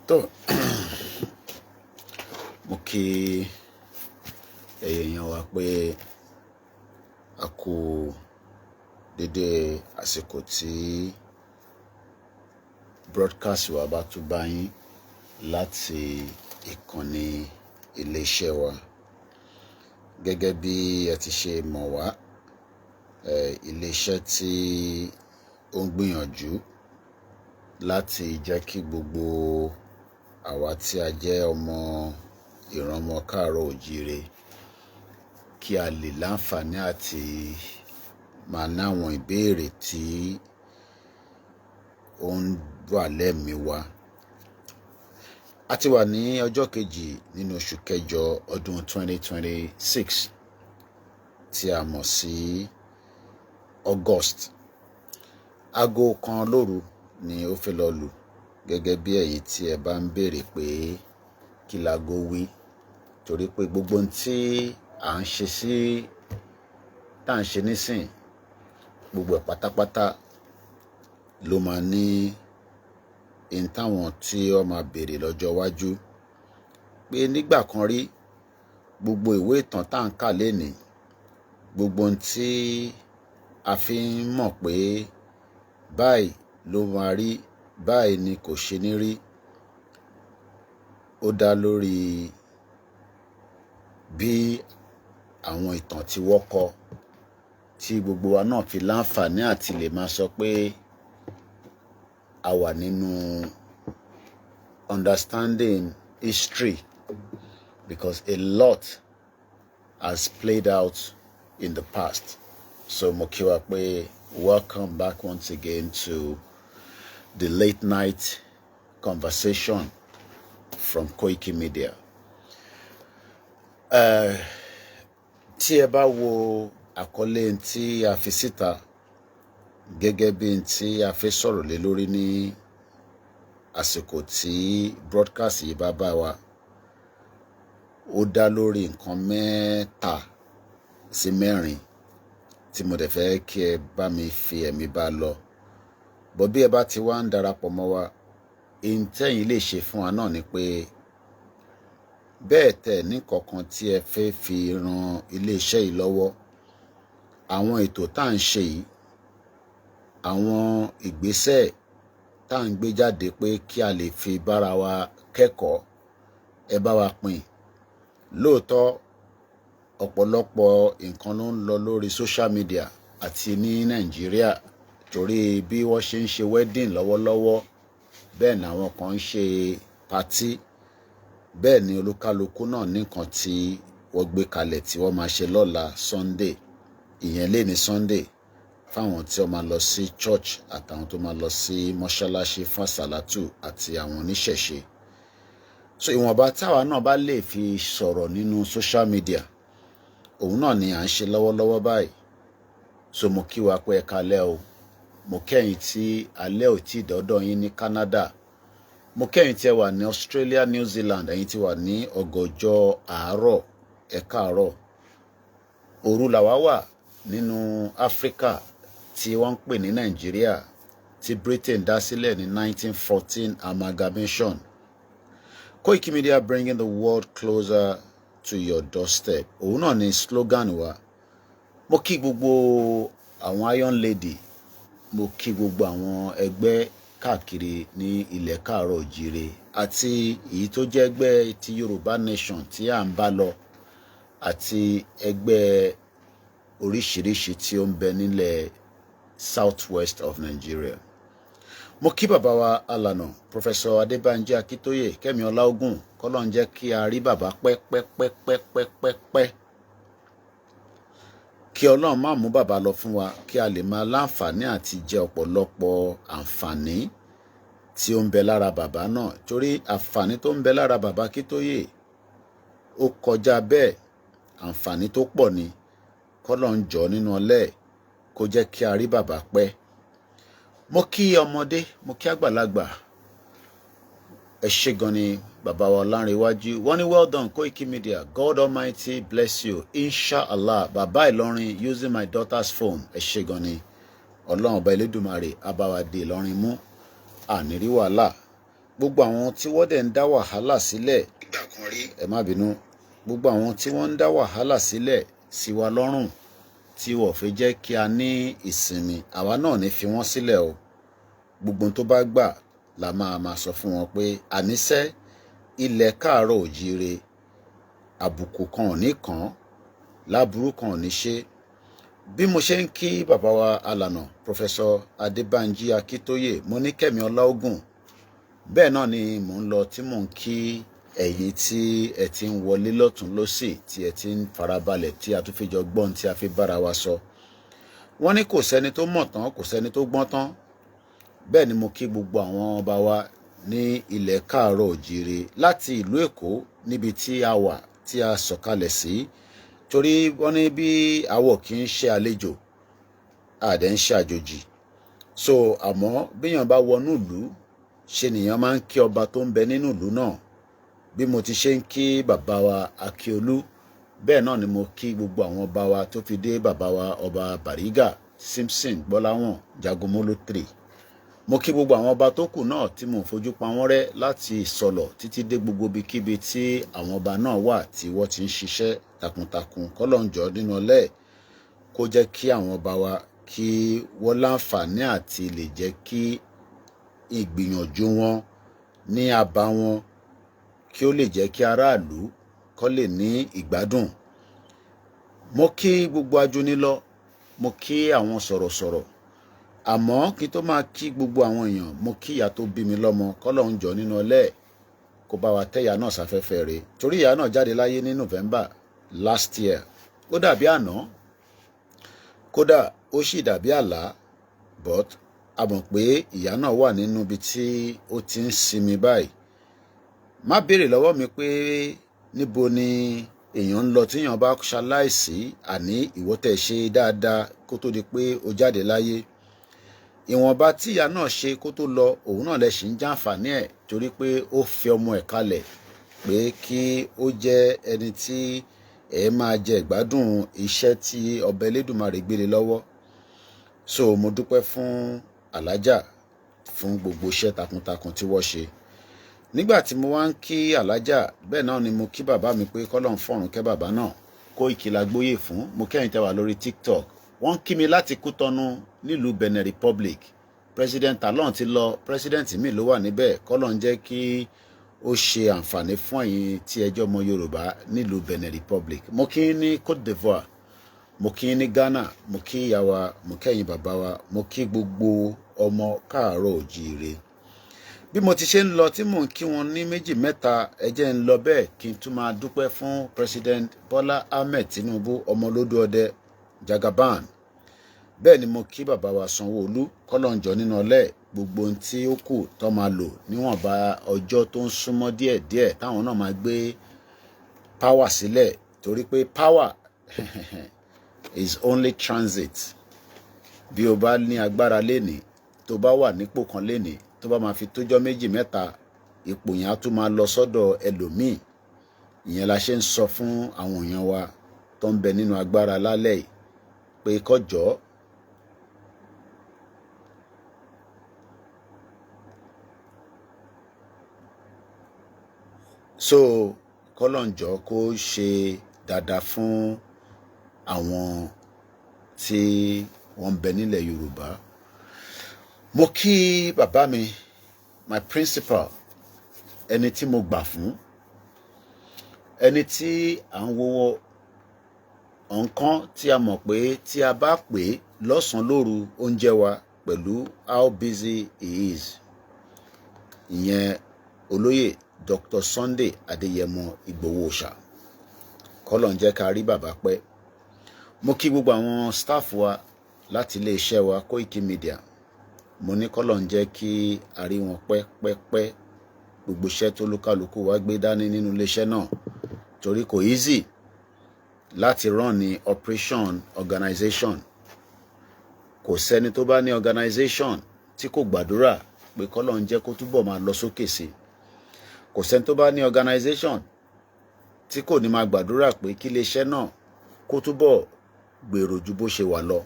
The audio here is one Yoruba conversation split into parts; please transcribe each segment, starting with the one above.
tó mo kí èèyàn wa pé a kú dédé àsìkò tí broadcast wa bá tún bá yín láti ìkànnì iléeṣẹ́ wa. Gẹ́gẹ́ bí ẹ ti ṣe mọ̀ wá, iléeṣẹ́ tí ó ń gbìyànjú láti jẹ́ kí gbogbo àwa tí a jẹ́ ọmọ ìrànmọ́ káàárọ̀ òjíire kí a lè láǹfààní àti máa ní àwọn ìbéèrè tí ó ń wà lẹ́mìí wa. A ti wà ní ọjọ́ kejì nínú oṣù kẹjọ ọdún 2026 tí a mọ̀ sí August. Aago kan lóru ni ó fẹ́ lọ lù, gẹ́gẹ́ bí èyí tí ẹ bá ń béèrè pé kí láago wí, torí pé gbogbo ohun tí à ń ṣe nísìn, gbogbo ẹ̀ pátápátá ló máa ní in táwọn tí ó máa béèrè lọ́jọ́ iwájú. Pé nígbà kan rí, gbogbo ìwé ìtàn tá à ń kà lénìí, gbogbo ohun tí a fi ń mọ̀ pé báyìí ló máa rí, báyìí ni kò ṣe ní rí, ó dá lórí bí àwọn ìtàn tí wọ́n kọ, tí gbogbo wa náà fi láǹfààní àti lè máa sọ pé a wà nínú understanding history, because a lot has played out in the past. So mo kí wa pé welcome back once again to the late night conversation from Koikimedia. Tí ẹ bá wo àkọlé tí a fi síta gẹ́gẹ́ bí tí a fẹ́ sọ̀rọ̀ lé lórí ní àsìkò tí broadcast yìí bá bá wa, ó dá lórí nǹkan mẹ́ta sí mẹ́rin tí mo dẹ̀ fẹ́ kí ẹ bá mi fi ẹ̀mí bá lọ. Bọ́ bí ẹ bá ti wá ń darapọ̀ mọ́ wa, ìtẹ́yìn lè ṣe fún wa náà ni pé bẹ́ẹ̀ tẹ̀ ní kankan tí ẹ fẹ́ fi ran iléeṣẹ́ yìí lọ́wọ́, àwọn ètò tá à ń ṣe yìí, àwọn ìgbésẹ̀ tá à ń gbé jáde pé kí a lè fi bára wa kẹ́kọ̀ọ́, ẹ bá wa pín. Lóòótọ́ ọ̀pọ̀lọpọ̀ nǹkan ló ń lọ lórí social media àti ní Nàìjíríà, torí bí wọ́n ṣe ń ṣe wedding lọ́wọ́lọ́wọ́, bẹ́ẹ̀ ni àwọn kan ń ṣe party, bẹ́ẹ̀ ni olúkálukú náà ní nǹkan tí wọ́n gbé kalẹ̀ tí wọ́n máa ṣe lọ́la Sunday, ìyẹn lé ní Sunday, fáwọn tí wọ́n máa lọ sí church àtàwọn tó máa lọ sí mọ́ṣáláṣí fún àsàlátù àti àwọn oníṣẹ̀ṣe. So ìwọ̀nba táwa náà bá lè fi sọ̀rọ̀ nínú social media, òun náà ni à ń ṣe lọ́wọ́lọ́wọ́ báyìí. So mo kí wa pé ẹ káalẹ́ o. Mo kẹ́yìn tí alẹ́ ò tí dọ́dọ̀ yín ní Canada. Mo kẹ́yìn tí ẹ wà ní Australia, New Zealand, ẹ̀yin tí wà ní ọgọ́jọ́ àárọ̀, ẹ káàárọ̀. Òru làwa wà nínú Africa tí wọ́n ń pè ní Nàìjíríà, tí Britain dá sílẹ̀ ní 1914 amalgamation. Koikimedia bringing the world closer to your doorstep. Òun náà ni slogan wa. Mo kí gbogbo àwọn Iron Lady, mo kí gbogbo àwọn ẹgbẹ́ káàkiri ní ilẹ̀ káàárọ̀ òjíire àti èyí tó jẹ́ ẹgbẹ́ ti Yorùbá Nation tí à ń bá lọ, àti ẹgbẹ́ oríṣiríṣi tí ó ń bẹ nílẹ̀ Southwest of Nigeria. Mo kí bàbá wa alànà Professor Adébánjí Akíntóyè Kẹ́mi Ọláògùn, kọ́lọ́n jẹ́ kí a rí bàbá pẹ́pẹ́pẹ́pẹ́pẹ́pẹ́. Kí Ọlọ́run má mú bàbá lọ fún wa, kí a lè máa láǹfààní àti jẹ ọ̀pọ̀lọpọ̀ àǹfààní tí ó ń bẹ lára bàbá náà, torí àǹfààní tó ń bẹ lára bàbá Akíntóyè ó kọjá bẹ́ẹ̀, àǹfààní tó pọ̀ ni. Kọ́lọ́run jọ̀ọ́ nínú ọlẹ́ kó jẹ́ kí a rí bàbá pẹ́. Mo kí ọmọdé, mo kí àgbàlagbà, ẹ ṣé gan ni bàbá wa Ọlánrewájú. Wọ́n ní well done Koikimedia, God Almighty bless you, inshallah. Bàbá Ìlọrin using my daughter's phone, ẹ ṣé gan ni. Ọlọ́run ọba Elédùmarè á bá wa dé Ìlọrin mú, àní rí wàhálà, gbogbo àwọn tí wọ́n dẹ̀ ń dá wàhálà sílẹ̀ ẹ má bínú gbogbo àwọn tí wọ́n ń dá wàhálà sílẹ̀ sí wa lọ́rùn tí wọ́n fẹ́ jẹ́ kí a ní ìsinmi àwa náà ní fi wọ́n sílẹ̀ o gbogbo tó bá gbà la máa sọ fún wọn pé àníṣe ilẹ̀ káàárọ̀ òjíire àbùkù kan ò ní kàn láburú kan ò ní ṣe bí mo ṣe ń kí bàbá wa alànà Professor Adébánjí Akíntóyè mo ní kẹ́mi ọláògùn bẹ́ẹ̀ náà ni mò ń lọ tí mò ń kí ẹ̀yin tí ẹ ti ń wọlé lọ́tún lọ́sì tí ẹ ti ń farabalẹ̀ tí a tún fi jọ gbọ́n tí a fi bára wa sọ wọ́n ní kò sẹ́ni tó mọ̀ tán kò sẹ́ni tó gbọ́n tán bẹ́ẹ̀ ni mo kí gbogbo àwọn ọba wa ní ilẹ̀ káàárọ̀ òjíire láti ìlú Èkó níbi tí a wà tí a sọ̀kalẹ̀ sí torí wọ́n ní bí àwọ̀ kì í ṣe àlejò àdẹ̀ ń ṣe àjòjì so àmọ́ bíyàn bá wọnú ìlú ṣe nìyàn máa ń kí ọba tó ń bẹ nínú ìlú náà bí mo ti ṣe ń kí bàbá wa Akíolú bẹ́ẹ̀ náà ni mo kí gbogbo àwọn ọba wa tó fi dé bàbá wa ọba Bàrígà Simpson Gbọ́láwọ̀n Jagomolo 3 mo kí gbogbo àwọn ọba tó kù náà tí mo fojú pa wọ́n rẹ́ láti Ìsọlọ̀ títí dé gbogbo ibikíbi tí àwọn ọba náà wà tí wọ́n ti ń ṣiṣẹ́ takuntakun kọ́lọ́njọ́ nínú ọlẹ́ kó jẹ́ kí àwọn ọba wa kí wọ́n láǹfààní àti lè jẹ́ kí ìgbìyànjú wọn ní àbá wọn kí ó lè jẹ́ kí aráàlú kó lè ní ìgbádùn mo kí gbogbo ajúnilọ mo kí àwọn sọ̀rọ̀sọ̀rọ̀ àmọ́ kí tó máa kí gbogbo àwọn èèyàn mo kí ìyá tó bí mi lọ́mọ kọ́lọ́njọ́ nínú ọlẹ́ kó bá wa tẹ́yà náà sáfẹ́fẹ́ rẹ̀ torí ìyá náà jáde láyé ní November last year ó dàbí àná kódà ó sì dàbí àlá but a mọ̀ pé ìyá náà wà nínú ibi tí ó ti ń sinmi báyìí má béèrè lọ́wọ́ mi pé níbo ni èèyàn ń lọ tíyàn bá ṣaláìsí àní ìwọ́tẹ̀ ṣe dáadáa kó tó di pé ó jáde láyé ìwọ̀nba tí ìyá náà ṣe kó tó lọ òun náà lè ṣì ń jàǹfààní ẹ̀ torí pé ó fi ọmọ ẹ̀ kalẹ̀ pé kí ó jẹ́ ẹni tí ẹ máa jẹ ìgbádùn iṣẹ́ tí ọba Elédùmarè gbélé lọ́wọ́ so mo dúpẹ́ fún alájà fún gbogbo iṣẹ́ takuntakun tí wọ́n ṣe nígbà tí mo wá ń kí alájà bẹ́ẹ̀ náà ni mo kí bàbá mi pé kọ́lọ́n fọ̀run kẹ́ bàbá náà Koiki la gbóyè fún mo kẹ́yìn tẹ́ wà lórí TikTok wọ́n kí mi láti Kútọ́nù nílùú Benin Republic president Talon ti lọ president mi ló wà níbẹ̀ kọ́lọ́n jẹ́ kí ó ṣe àǹfààní fún ẹ̀yin tí ẹjọ́ ọmọ Yorùbá nílùú Benin Republic mo kí ní Côte d'Ivoire mo kí ní Ghana mo kí ìyá wa mo kẹ́yìn bàbá wa mo kí gbogbo ọmọ káàárọ̀ òjíire bí mo ti ṣe ń lọ tí mò ń kí wọn ní méjì mẹ́ta ẹ jẹ́ ń lọ bẹ́ẹ̀ kí n tún máa dúpẹ́ fún president Bọ́lá Ahmed Tinubu ọmọlódó ọdẹ Jagaban bẹ́ẹ̀ ni mo kí bàbá wa Sanwó-Olú kọ́lọ́njọ́ nínú ọlẹ́ gbogbo ohun tí ó kù tó máa lò níwọ̀nba ọjọ́ tó ń súnmọ́ díẹ̀díẹ̀ táwọn náà máa gbé power sílẹ̀ torí pé power is only transit bí o bá ní agbára lénìí tó bá wà nípò kan lénìí tó bá máa fi tójọ́ méjì mẹ́ta ipò yẹn á tún máa lọ sọ́dọ̀ ẹlòmíì ìyẹn la ṣe ń sọ fún àwọn èèyàn wa tó ń bẹ nínú agbára lálẹ́ yìí pé kọjọ́ so kọ́lọ́njọ́ kó ṣe dáadáa fún àwọn tí wọ́n ń bẹ nílẹ̀ Yorùbá mo kí bàbá mi my principal ẹni tí mo gbà fún ẹni tí à ń wọ́wọ́ nǹkan tí a mọ̀ pé tí a bá pè lọ́sàn-án lóru oúnjẹ wa pẹ̀lú how busy he is ìyẹn olóyè Dr. Sunday Adéyẹmọ Ìgbòho Òòṣà kọ́lọ̀ ń jẹ́ ká rí bàbá pẹ́ mo kí gbogbo àwọn staff wa láti iléeṣẹ́ wa Koikimedia mo ní kọ́lọ̀ ń jẹ́ kí a rí wọn pẹ́ gbogbo iṣẹ́ tó lúkálùkù wá gbé dání nínú iléeṣẹ́ náà torí kò easy láti run ní operation organization kò sẹ́ni tó bá ní organization tí kò gbàdúrà pé kọ́lọ̀ ń jẹ́ kó túbọ̀ máa lọ sókè sí kò sẹ́ni tó bá ní organization tí kò ní máa gbàdúrà pé kí iléeṣẹ́ náà kó túbọ̀ gbèrò ju bó ṣe wà lọ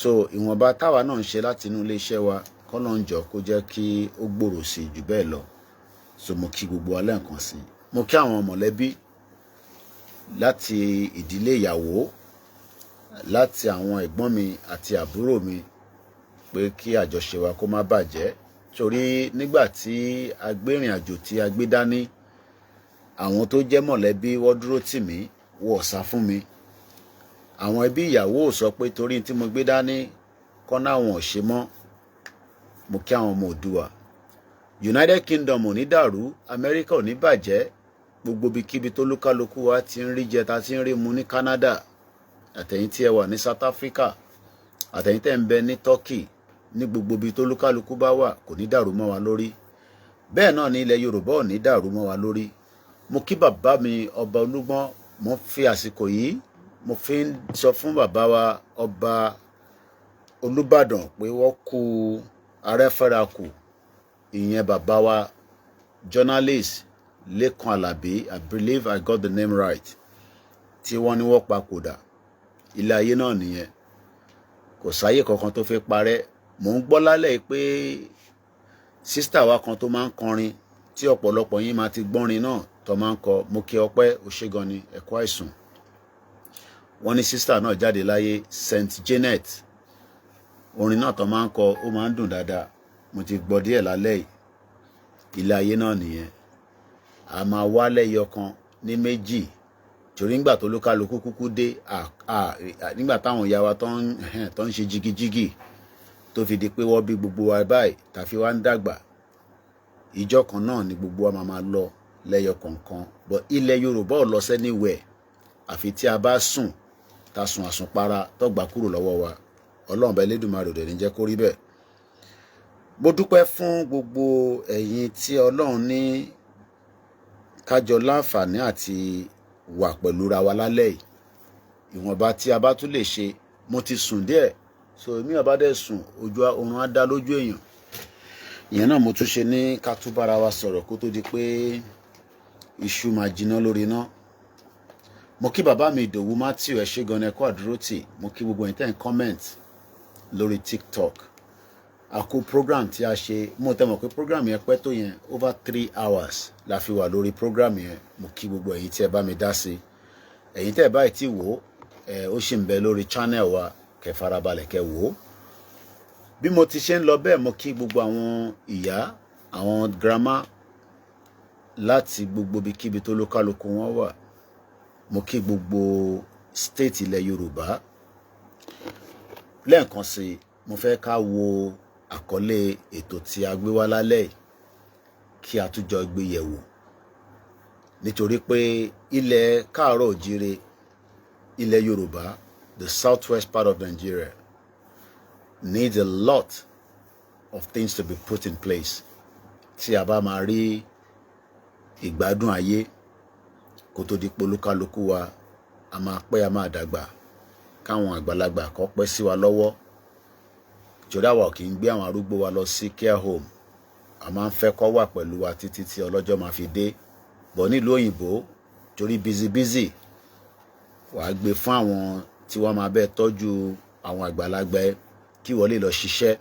so ìwọ̀nba táwa náà ń ṣe láti inú iléeṣẹ́ wa kọ́lọ́n jọ kó jẹ́ kí ó gbòòrò sí jù bẹ́ẹ̀ lọ. So mo kí gbogbo wa lẹ́ẹ̀kan sí. Mo kí àwọn mọ̀lẹ́bí láti ìdílé ìyàwó, láti àwọn ẹ̀gbọ́n mi àti àbúrò mi pé kí àjọṣe wa kó má bàjẹ́. Torí nígbà tí a gbé ìrìn àjò tí a gbé dání, àwọn tó jẹ́ mọ̀lẹ́bí wọ́n dúró tì mí, wọ́n sá fún mi. Àwọn ẹbí ìyàwó sọ pé torí tí mo gbé dání kọ́nà àwọn ò ṣe mọ́. Mo kí àwọn ọmọ Oòduà. United Kingdom ò ní dàrú, America ò ní bàjẹ́. Gbogbo ibikíbi tó lúkálukú wa ti ń rí jẹ, ta ti ń rí mu ní Canada, àtẹ̀yin tí ẹ wà ní South Africa, àtẹ̀yin tẹ́ ń bẹ ní Turkey, ní gbogbo ibi tó lúkálukú bá wà kò ní dàrú mọ́ wa lórí. Bẹ́ẹ̀ náà ní ilẹ̀ Yorùbá ò ní dàrú mọ́ wa lórí. Mo kí bàbá mi ọba Olúgbọ́n. Mo fi àsìkò yìí mo fi ń sọ fún bàbá wa ọba Olúbàdàn pé wọ́n kú arẹ́fẹ́rakù. Ìyẹn bàbá wa journalist Lékan Àlàbí, I believe I got the name right, tí wọ́n ní wọ́n papòdà. Ilé ayé náà nìyẹn, kò sáyé kankan tó fẹ́ parẹ́. Mò ń gbọ́ lálẹ́ pé sísítà wa kan tó máa ń kọrin tí ọ̀pọ̀lọpọ̀ yín máa ti gbọ́rin náà tó máa ń kọ Mo kí Ọpẹ́ Òṣègan ni ẹ̀kọ́ àìsùn. Wọ́n ní sísítà náà jáde láyé, Saint Janet. Orin náà tó máa ń kọ ó máa ń dùn dáadáa. Mo ti gbọ́ díẹ̀ lálẹ́ yìí. Ilé ayé náà nìyẹn. A máa wá lẹ́yọ kan ní méjì. Torí nígbà tó lúkálukú kúkú dé, nígbà táwọn ìyá wa tó ń ṣe jigijigi tó fi di pé wọ́n bí gbogbo wa báyìí tàfi wá ń dàgbà, ìjọ kan náà ni gbogbo wa máa lọ lẹ́yọ kọ̀ọ̀kan. But ilẹ̀ Yorùbá ò lọ sẹ́niwẹ̀ àfi tí a bá sùn, ta sùn àsùnpara tó gbà kúrò lọ́wọ́ wa. Ọlọ́run bá Elédùmarè ò dẹ̀ ní jẹ́ kó rí bẹ́ẹ̀. Mo dúpẹ́ fún gbogbo ẹ̀yin tí Ọlọ́run ní kájọ láǹfààní àti wà pẹ̀lú ra wa lálẹ́ yìí. Ìwọ̀nba tí a bá tún lè ṣe. Mo ti sùn díẹ̀, so èmi ọba dẹ̀ sùn oorun á dá lójú èèyàn. Ìyẹn náà mo tún ṣe ní ká tún bára wa sọ̀rọ̀ kó tó di pé iṣu máa jiná lórí iná. Mo kí bàbá mi Ìdòwú Matthew, ẹ ṣé gan ni ẹ kú àdúrótì. Mo kí gbogbo ẹ̀yin tẹ́ ń comment lórí TikTok. A kú program tí a ṣe. Mo tẹ́ mọ̀ pé program yẹn pẹ́ tó yẹn, over 3 hours la fi wà lórí program yẹn. Mo kí gbogbo ẹ̀yin tí ẹ bá mi dá sí. Ẹ̀yin tẹ́ ẹ báyìí tí wò ó ṣì ń bẹ lórí channel wa, kẹ́ farabalẹ̀ kẹ́ wò ó. Bí mo ti ṣe ń lọ bẹ́ẹ̀, mo kí gbogbo àwọn ìyá, àwọn grandma láti gbogbo ibikíbi tó lúkálukú wọn wà. Mo kí gbogbo state ilẹ̀ Yorùbá. Lẹ́ẹ̀kan sí, mo fẹ́ ká wo àkọlé ètò tí a gbé wá lálẹ́ kí a tún jọ gbé yẹ̀wò. Nítorí pé ilẹ̀ káàárọ̀ òjíire, ilẹ̀ Yorùbá, the southwest part of Nigeria, needs a lot of things to be put in place. Tí a bá máa rí ìgbádùn ayé kó tó di polúkálukú wa, a máa pẹ́, a máa dàgbà, káwọn àgbàlagbà kó pẹ́ sí wa lọ́wọ́. Torí àwa kì í gbé àwọn arúgbó wa lọ sí care home. A máa ń fẹ́ kó wà pẹ̀lú wa títí tí ọlọ́jọ́ máa fi dé. Bọ̀ nílùú òyìnbó, torí busy, wàá gbé fún àwọn tí wọ́n máa bẹ́ẹ̀ tọ́jú àwọn àgbàlagbà ẹ kí wọ́n lè lọ ṣiṣẹ́.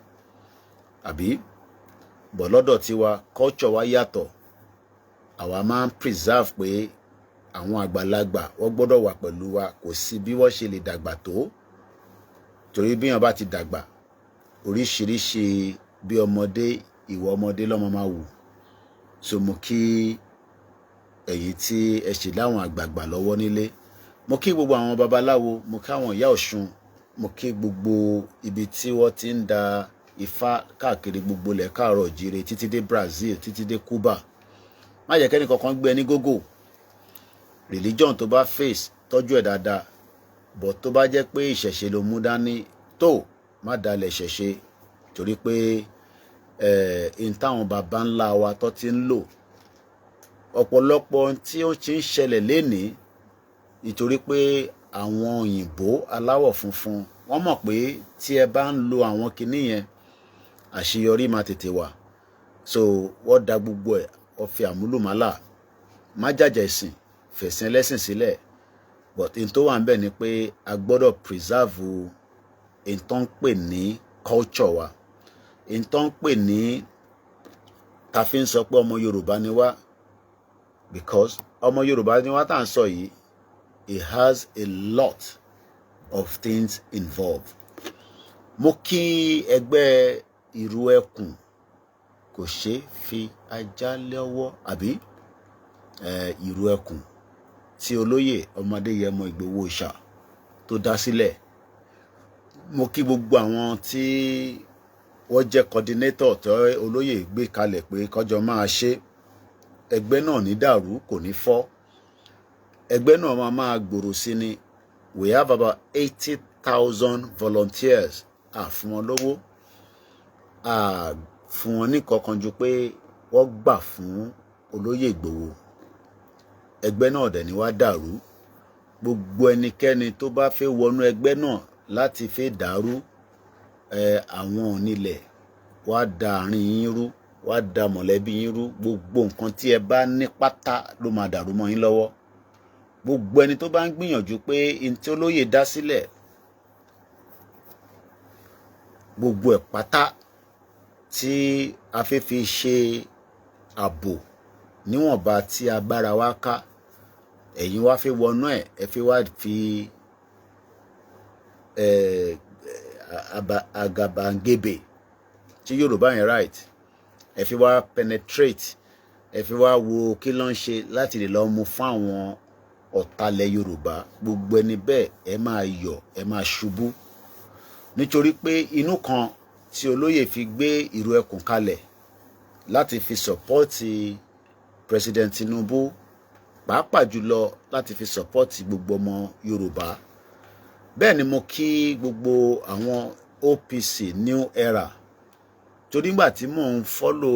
Àbí? Bọ̀ lọ́dọ̀ tiwa, culture wa yàtọ̀. Àwa máa ń preserve pé àwọn àgbàlagbà wọ́n gbọ́dọ̀ wà pẹ̀lú wa, kò sí bí wọ́n ṣe lè dàgbà tó. Torí bí wọ́n bá ti dàgbà, oríṣiríṣi bí ọmọdé, ìwà ọmọdé lọ́mọ máa wù. So mo kí ẹ̀yin tí ẹ ṣe láwọn àgbààgbà lọ́wọ́ nílé. Mo kí gbogbo àwọn babaláwo, mo kí àwọn ìyá Ọ̀ṣun, mo kí gbogbo ibi tí wọ́n ti ń da Ifá káàkiri gbogbo ilẹ̀ káàárọ̀ òjíire títí dé Brazil, títí dé Cuba. Má jẹ́ kẹ́ni kankan gbé ẹni gógó. Religion tó bá face, tọ́jú ẹ̀ dáadáa. But tó bá jẹ́ pé ìṣẹ̀ṣe ló mú dání, tó má dalẹ̀ ìṣẹ̀ṣe. Torí pé in táwọn baba ńlá wa tó ti ń lò, ọ̀pọ̀lọpọ̀ tí ó ti ń ṣẹlẹ̀ lénìí, nítorí pé àwọn òyìnbó aláwọ̀ funfun wọ́n mọ̀ pé tí ẹ bá ń lo àwọn kinní yẹn, àṣeyọrí máa tètè wà. So wọ́n da gbogbo ẹ̀, wọ́n fi àmúlùmálà, má jàjà ẹ̀sìn, fẹ̀sìn ẹlẹ́sìn sílẹ̀. But in tó wà ń bẹ̀ ni pé a gbọ́dọ̀ preserve in tó ń pè ní culture wa. ìtàn pè ní ta fi ń sọ pé ọmọ Yorùbá ni wá, because ọmọ Yorùbá ni wá tá à ń sọ yìí, it has a lot of things involved. Mo kí ẹgbẹ́ ìrù ẹkùn kò ṣe fi ajá lọ́wọ́, àbí ìrù ẹkùn tí olóyè Ọmọdéyẹmọ Ìgbòho Òòṣà tó dá sílẹ̀. Mo kí gbogbo àwọn tí wọ́n jẹ́ coordinator tó olóyè gbé kalẹ̀ pé kọjọ máa ṣe. Ẹgbẹ́ náà ní dàrú, kò ní fọ́. Ẹgbẹ́ náà máa gbòòrò sí ni. We have about 80,000 volunteers. Fún wọn lówó, fún wọn ní kankan ju pé wọ́n gbà fún olóyè Ìgbòho. Ẹgbẹ́ náà dẹ̀ ni wá dàrú. Gbogbo ẹnikẹ́ni tó bá fẹ́ wọnú ẹgbẹ́ náà láti fẹ́ dàrú, àwọn onílẹ̀ wá da àárín yín rú, wá da mọ̀lẹ́bí yín rú. Gbogbo nǹkan tí ẹ bá ní pátá ló máa dàrú mọ́ yín lọ́wọ́. Gbogbo ẹni tó bá ń gbìyànjú pé n tí olóyè dá sílẹ̀, gbogbo ẹ̀ pátá tí a fẹ́ fi ṣe ààbò níwọ̀nba tí agbára wa ká, ẹ̀yin wá fẹ́ wọnú ẹ̀, ẹ fẹ́ wá fi àgàbàǹgebè tí Yorùbá yẹn right, ẹ fi wá penetrate, ẹ fi wá wo kí ló ń ṣe láti lè lọ mú fún àwọn ọ̀tálẹ̀ Yorùbá. Gbogbo ẹni bẹ́ẹ̀ ẹ máa yọ̀, ẹ máa ṣubú, nítorí pé inú kan tí olóyè fi gbé ìrù ẹkùn kalẹ̀ láti fi sọ̀pọ́ọ̀tì President Tinubu, pàápàá jùlọ láti fi sọ̀pọ́ọ̀tì gbogbo ọmọ Yorùbá. Bẹ́ẹ̀ ni mo kí gbogbo àwọn OPC New Era, torí nígbà tí mò ń fọ́lò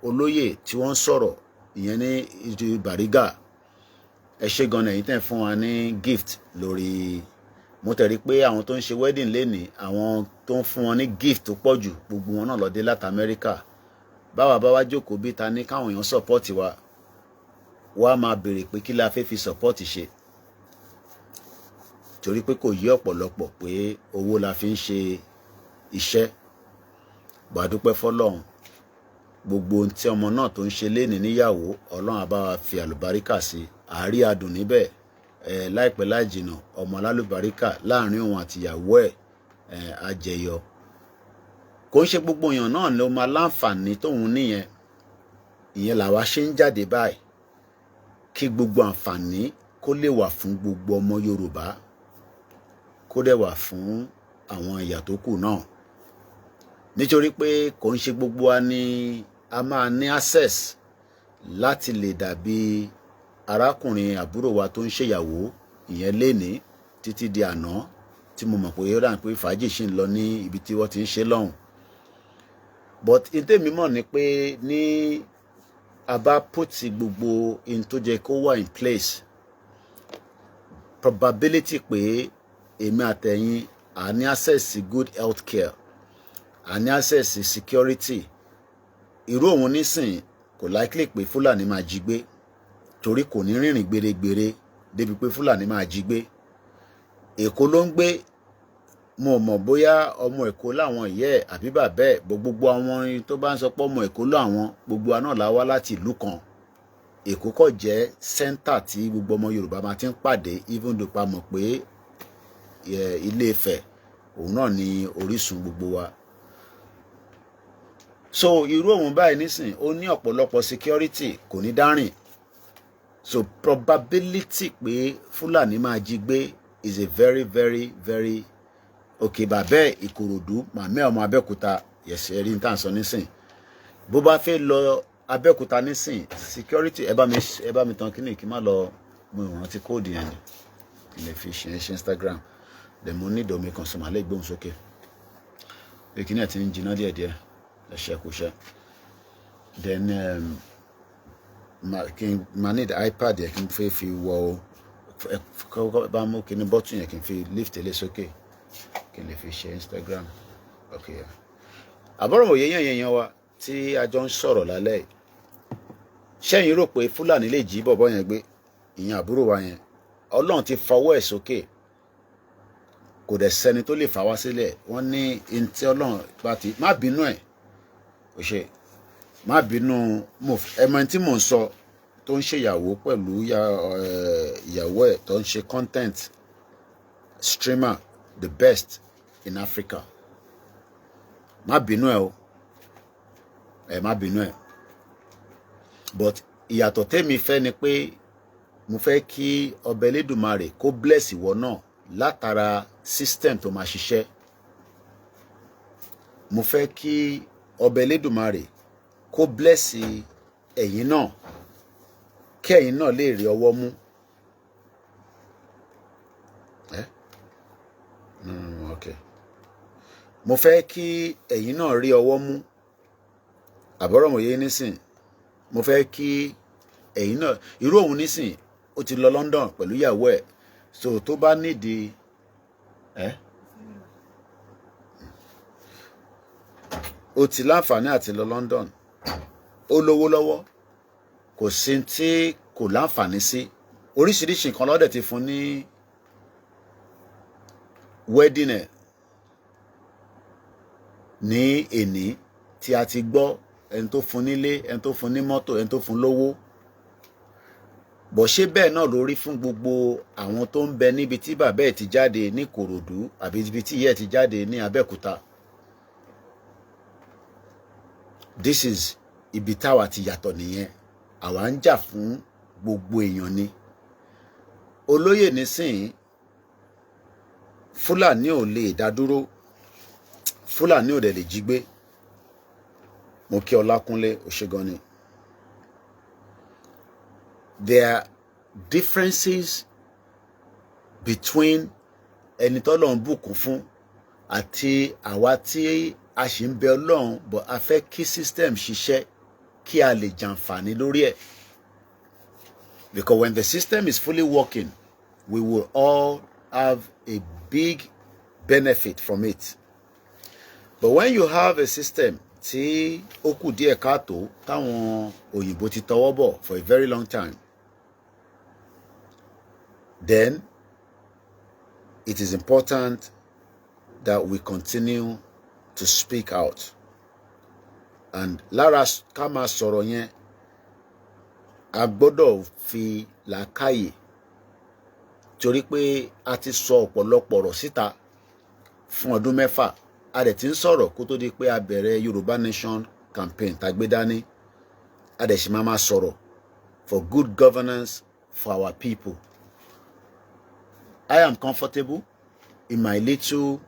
olóyè tí wọ́n ń sọ̀rọ̀ ìyẹn ní ìlú Bariga, ẹ ṣé gan ẹ̀yin tẹ́ fún wa ní gift lórí. Mo tẹ̀rí pé àwọn tó ń ṣe wedding lénìí, àwọn tó ń fún wọn ní gift tó pọ̀ jù, gbogbo wọn náà lọ dé láti Amẹ́ríkà. Báwa bá wá jókòó bí ta ní káwọn èèyàn sọ̀pọ́ọ̀tì wa, wá máa béèrè pé kí la fẹ́ fi sọ̀pọ́ọ̀tì ṣe, torí pé kò yí ọ̀pọ̀lọpọ̀ pé owó la fi ń ṣe iṣẹ́. Bá dúpẹ́ fọ́lọ́run, gbogbo ohun tí ọmọ náà tó ń ṣe lénìí níyàwó, Ọlọ́run á bá wa fi àlùbáríkà sí, àárí adùn níbẹ̀. Láìpẹ́ láì jìnà ọmọ alálùbáríkà láàrin òun àti ìyàwó ẹ̀ àjẹyọ. Kò ń ṣe gbogbo èèyàn náà ló máa láǹfààní tóun níyẹn. Ìyẹn làwa ṣe ń jáde báyìí, kí gbogbo àǹfààní kó lè wà fún gbogbo ọmọ Yorùbá, kó dẹ̀ wà fún àwọn ẹ̀yà tó kù náà. Nítorí pé kò ń ṣe gbogbo wa ni a máa ní access láti lè dàbí arákùnrin àbúrò wa tó ń ṣèyàwó ìyẹn lénìí títí di àná, tí mo mọ̀ pé ó dà pé fàájì ṣì ń lọ ní ibi tí wọ́n ti ń ṣe lọ́hùn. But ìtẹ́mi mọ̀ ni pé ní a bá put gbogbo in tó jẹ́ kó wà in place, probability pé èmi àtẹ̀yin à ní access sí good health care, à ní access sí security. Irú òun nísìn kò likely pé Fúlàní máa jí gbé, torí kò ní rìnrìn gbèrègbèrè débi pé Fúlàní máa jí gbé. Èkó ló ń gbé. Mo mọ̀ bóyá ọmọ Èkó láwọn ìyá ẹ̀ àbí bàbá ẹ̀, gbogbo àwọn tó bá ń sọ pé ọmọ Èkó láwọn, gbogbo wa náà la wá láti ìlú kan. Èkó kò jẹ́ center tí gbogbo ọmọ Yorùbá máa ti ń pàdé, even though pa mọ̀ pé Ilé Ifẹ̀ òun náà ni orísun gbogbo wa. So irú òun báyìí nísìn ó ní ọ̀pọ̀lọpọ̀ security, kò ní dárìn. So probability pé Fúlàní máa jí gbé is a very very very okay. Bàbá Ìkòròdú, màmá ọmọ Abẹ́òkúta, yẹ̀sẹ̀ rí ní tà ń sọ nísìn. Bó bá fẹ́ lọ Abẹ́òkúta nísìn, security ẹ bá mi tàn kíní kí n má lọ mo ìrántí kóòdù yẹn ni kí n lè fi ṣe Instagram. Then mo ní ìdòmí kan sọmọ alẹ́ ìgbóhùn sókè. Ìkíní ẹ̀ ti ń jiná díẹ̀díẹ̀, ẹ̀ṣẹ̀ kò ṣẹ́. Then kí n máa ní iPad yẹn kí n fẹ́ fi wọ bá mú kíní bọ́tún yẹn kí n fi lift ilé sókè kí n lè fi ṣe Instagram. Okay. Àbọ̀rọ̀ òye yẹn wa tí a jọ ń sọ̀rọ̀ lálẹ́ yìí. Ṣẹ́yìn rò pé Fúlàní lè jí bọ̀bọ̀ yẹn gbé, ìyẹn àbúrò wa yẹn? Ọlọ́run ti fọwọ́ ẹ̀ sókè, kò dẹ̀ sẹ́ni tó lè fà wá sílẹ̀. Wọ́n ní ntí Ọlọ́run bá ti má bínú ẹ̀, ó ṣe má bínú ẹmọ tí mò ń sọ tó ń ṣèyàwó pẹ̀lú ìyàwó ẹ̀ tó ń ṣe content streamer the best in Africa má bínú ẹ o má bínú ẹ but ìyàtọ̀ tèmi fẹ́ ni pé mo fẹ́ kí ọba Elédùmarè kó bless ìwọ náà látara system tó máa ṣiṣẹ́ mo fẹ́ kí ọba Elédùmarè kó bless ẹ̀yin náà kí ẹ̀yin náà lè rí ọwọ́ mú okay mo fẹ́ kí ẹ̀yin náà rí ọwọ́ mú àbọ̀rọ̀ mòye nísìn mo fẹ́ kí ẹ̀yin náà irú òun nísìn ó ti lọ London pẹ̀lú ìyàwó ẹ̀ so tó bá nídìí ó ti láǹfààní àti lọ London ó lówó lọ́wọ́ kò sí tí kò láǹfààní sí oríṣiríṣi nǹkan lọ́dẹ̀ ti fún ní wedding ẹ̀ ní èní tí a ti gbọ́ ẹni tó fún nílé ẹni tó fún ní mọ́tò ẹni tó fún lówó bọ̀ ṣé bẹ́ẹ̀ náà ló rí fún gbogbo àwọn tó ń bẹ níbi tí bàbá ẹ̀ ti jáde ní Ìkòròdú àbí ibi tí ìyá ẹ̀ ti jáde ní Abẹ́òkúta this is ibi táwa ti yàtọ̀ nìyẹn àwa ń jà fún gbogbo èèyàn ni olóyè nísìnyí Fúlàní ò lè dá dúró Fúlàní ò dẹ̀ lè jí gbé mo kí Ọlákúnlé Òṣègùn there are differences between ẹni tọ́lọ́run bùkún fún àti àwa tí a sì ń bẹ Ọlọ́run but a fẹ́ kí system ṣiṣẹ́ kí a lè jàǹfààní lórí ẹ̀ because when the system is fully working we will all have a big benefit from it but when you have a system tí ó kù díẹ̀ káàtó táwọn òyìnbó ti tọwọ́ bọ̀ for a very long time then it is important that we continue to speak out and lára ká máa sọ̀rọ̀ yẹn a gbọ́dọ̀ fi làákàyè torí pé a ti sọ ọ̀pọ̀lọpọ̀ ọ̀rọ̀ síta fún ọdún mẹ́fà a dẹ̀ ti ń sọ̀rọ̀ kó tó di pé a bẹ̀rẹ̀ Yorùbá Nation campaign tàgbé dání a dẹ̀ sì máa sọ̀rọ̀ for good governance for our people. I am comfortable in my little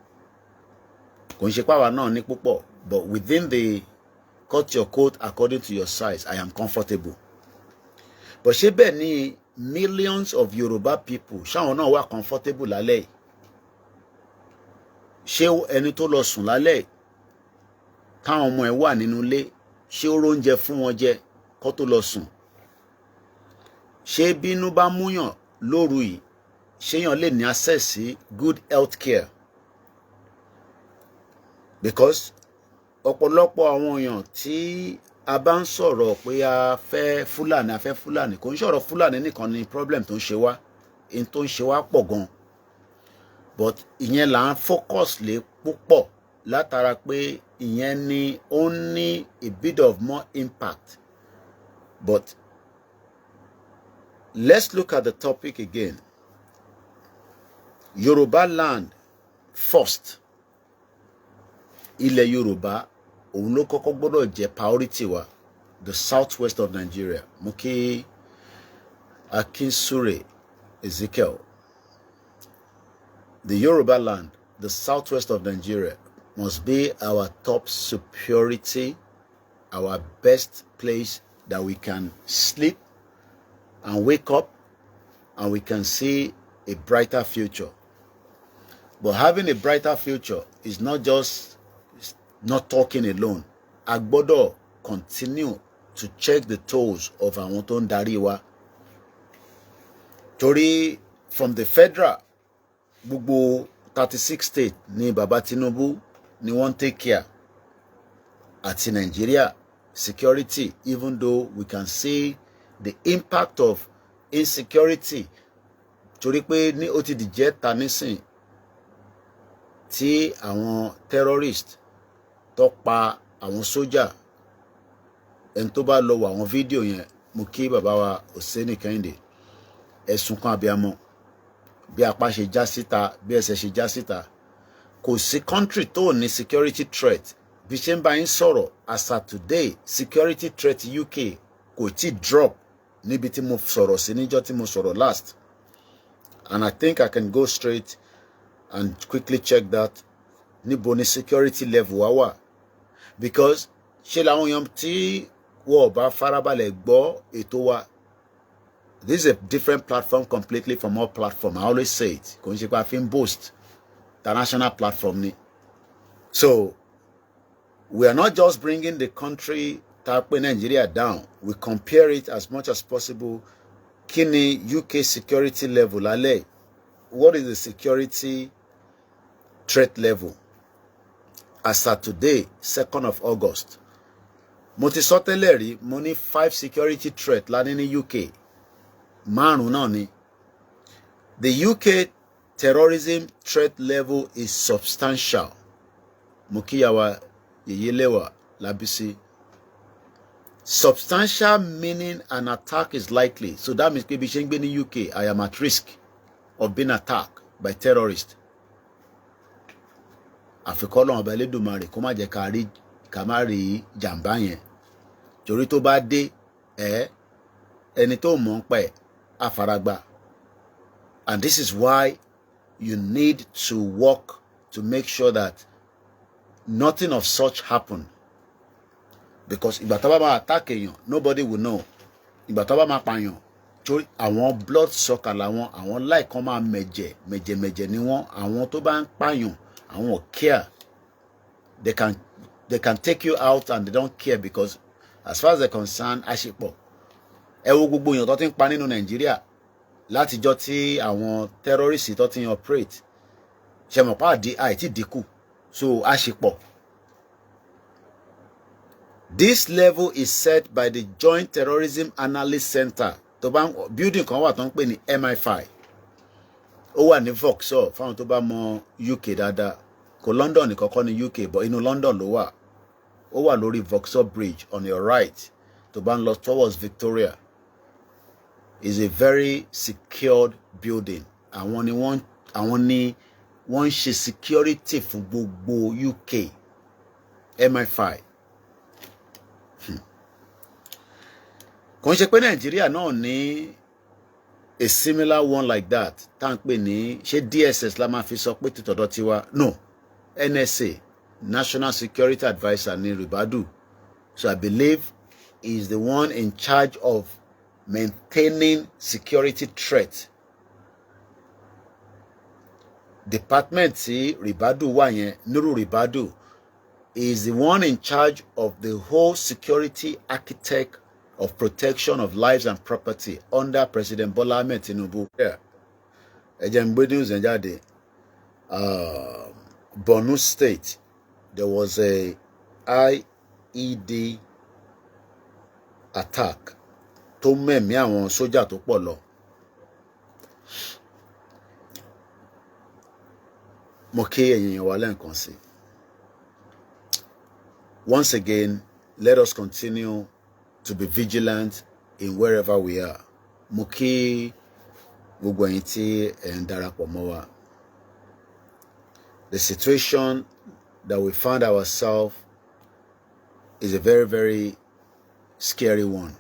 kò ń ṣe pàwọ́ náà ní púpọ̀ but within the cut your coat according to your size I am comfortable but ṣé bẹ́ẹ̀ ni millions of Yoruba people ṣáwọn náà wà comfortable lálẹ́ ṣé ẹni tó lọ sùn lálẹ́ táwọn ọmọ ẹ̀ wà nínú ilé ṣé ó róúnjẹ fún wọn jẹ kó tó lọ sùn ṣé bínú bá múyàn lóru yìí ṣéyàn lè ní access sí good health care because ọ̀pọ̀lọpọ̀ àwọn èèyàn tí a bá ń sọ̀rọ̀ pé a fẹ́ Fúlàní kò ń sọ̀rọ̀ Fúlàní nìkan ni problem tó ń ṣe wá in tó ń ṣe wá pọ̀ gan but ìyẹn là ń focus lé púpọ̀ látara pé ìyẹn ni ó ní a bit of more impact but let's look at the topic again. Yorùbáland first ilẹ̀ Yorùbá òun ló kọ́kọ́ gbọ́dọ̀ jẹ́ priority wa the southwest of Nigeria mo kí Akinsure Ezekiel the Yorùbáland the southwest of Nigeria must be our top security our best place that we can sleep and wake up and we can see a brighter future. But having a brighter future is not just not talking alone. A gbọ́dọ̀ continue to check the toes of àwọn tó ń darí wa. Torí from the federal, gbogbo 36 states ni Baba Tinubu ni wọ́n take care. Àti Nigeria security, even though we can see the impact of insecurity. Torí pé ní ó ti dìjẹ́ta nísìn tí àwọn terrorist tó pa àwọn sójà ẹni tó bá lọ wo àwọn fídíò yẹn mo kí bàbá wa Òsénì Kẹ́hìndé ẹ̀sùn kan abiyamọ bí apá ṣe já síta bí ẹsẹ̀ ṣe já síta kò sí country tó ní security threat bí ṣe ń bá yín sọ̀rọ̀ as at today security threat UK kò tí drop níbi tí mo sọ̀rọ̀ sí níjọ́ tí mo sọ̀rọ̀ last and I think I can go straight and quickly check that níbo ni security level wá wà because ṣe làwọn èèyàn tí wọ́n bá farabalẹ̀ gbọ́ ètò wa. This is a different platform completely from all platform. I always say it. Kò ń ṣe pé a fi ń boast international platform ni. So we are not just bringing the country tá a pè Nigeria down. We compare it as much as possible. Kí ni UK security level lálẹ́? What is the security threat level as at today, 2nd of August? Mo ti sọ tẹ́lẹ̀ rí, mo ní 5 security threat lání ní UK. Márùn náà ni. The UK terrorism threat level is substantial. Mo kíyàwá Yèyéléwà Lábísí. Substantial meaning an attack is likely. So that means pé bí ṣe ń gbé ní UK, I am at risk of being attacked by terrorists. Àfikọ́ Ọlọ́run ọba Elédùmarè kó má jẹ́ ká má rí jàǹbá yẹn. Torí tó bá dé ẹni tó mọ̀ ń pa ẹ̀ àfaragbá. And this is why you need to work to make sure that nothing of such happen. Because ìgbà tó bá máa attack èèyàn, nobody will know. Ìgbà tó bá máa pààyàn, torí àwọn blood sucker làwọn, àwọn like kan máa mẹ̀jẹ̀ ni wọ́n. Àwọn tó bá ń pààyàn, àwọn care. They can take you out and they don't care because as far as they're concerned, àṣepọ̀. Ẹ wo gbogbo èèyàn tó ti ń pa nínú Nàìjíríà látijọ́ tí àwọn terrorists tó ti ń operate. Ṣé mọ̀ pa àìtí dínkù. So àṣepọ̀. This level is set by the Joint Terrorism Analysis Center. Tó bá building kan wà tó ń pè ní MI5. Ó wà ní Vauxhall fáwọn tó bá mọ UK dáadáa. Kò London nìkan kọ́ ní UK, but inú London ló wà. Ó wà lórí Vauxhall Bridge on your right. Tó bá ń lọ towards Victoria. Is a very secured building. Àwọn ni wọ́n ń ṣe security fún gbogbo UK. MI5. Kò ń ṣe pé Nàìjíríà náà ní a similar one like that. Tá ń pè ní ṣé DSS la máa fi sọ pé títọ̀dọ̀ tiwa. No. NSA, National Security Advisor ní Ribadu. So I believe he is the one in charge of maintaining security threat. Department tí Ribadu wà yẹn, Nuru Ribadu, is the one in charge of the whole security architect of protection of lives and property under President Bola Ahmed Tinubu. Ẹ jẹ́ n gbé news yẹn jáde. Borno State, there was a IED attack tó mẹ́mí àwọn sójà tó pọ̀ lọ. Mo kí ẹ̀yin wa lẹ́ẹ̀kan sí. Once again, let us continue to be vigilant in wherever we are. Mo kí gbogbo ẹ̀yin tí ẹ ń darapọ̀ mọ́ wa. The situation that we found ourselves is a very, very scary one.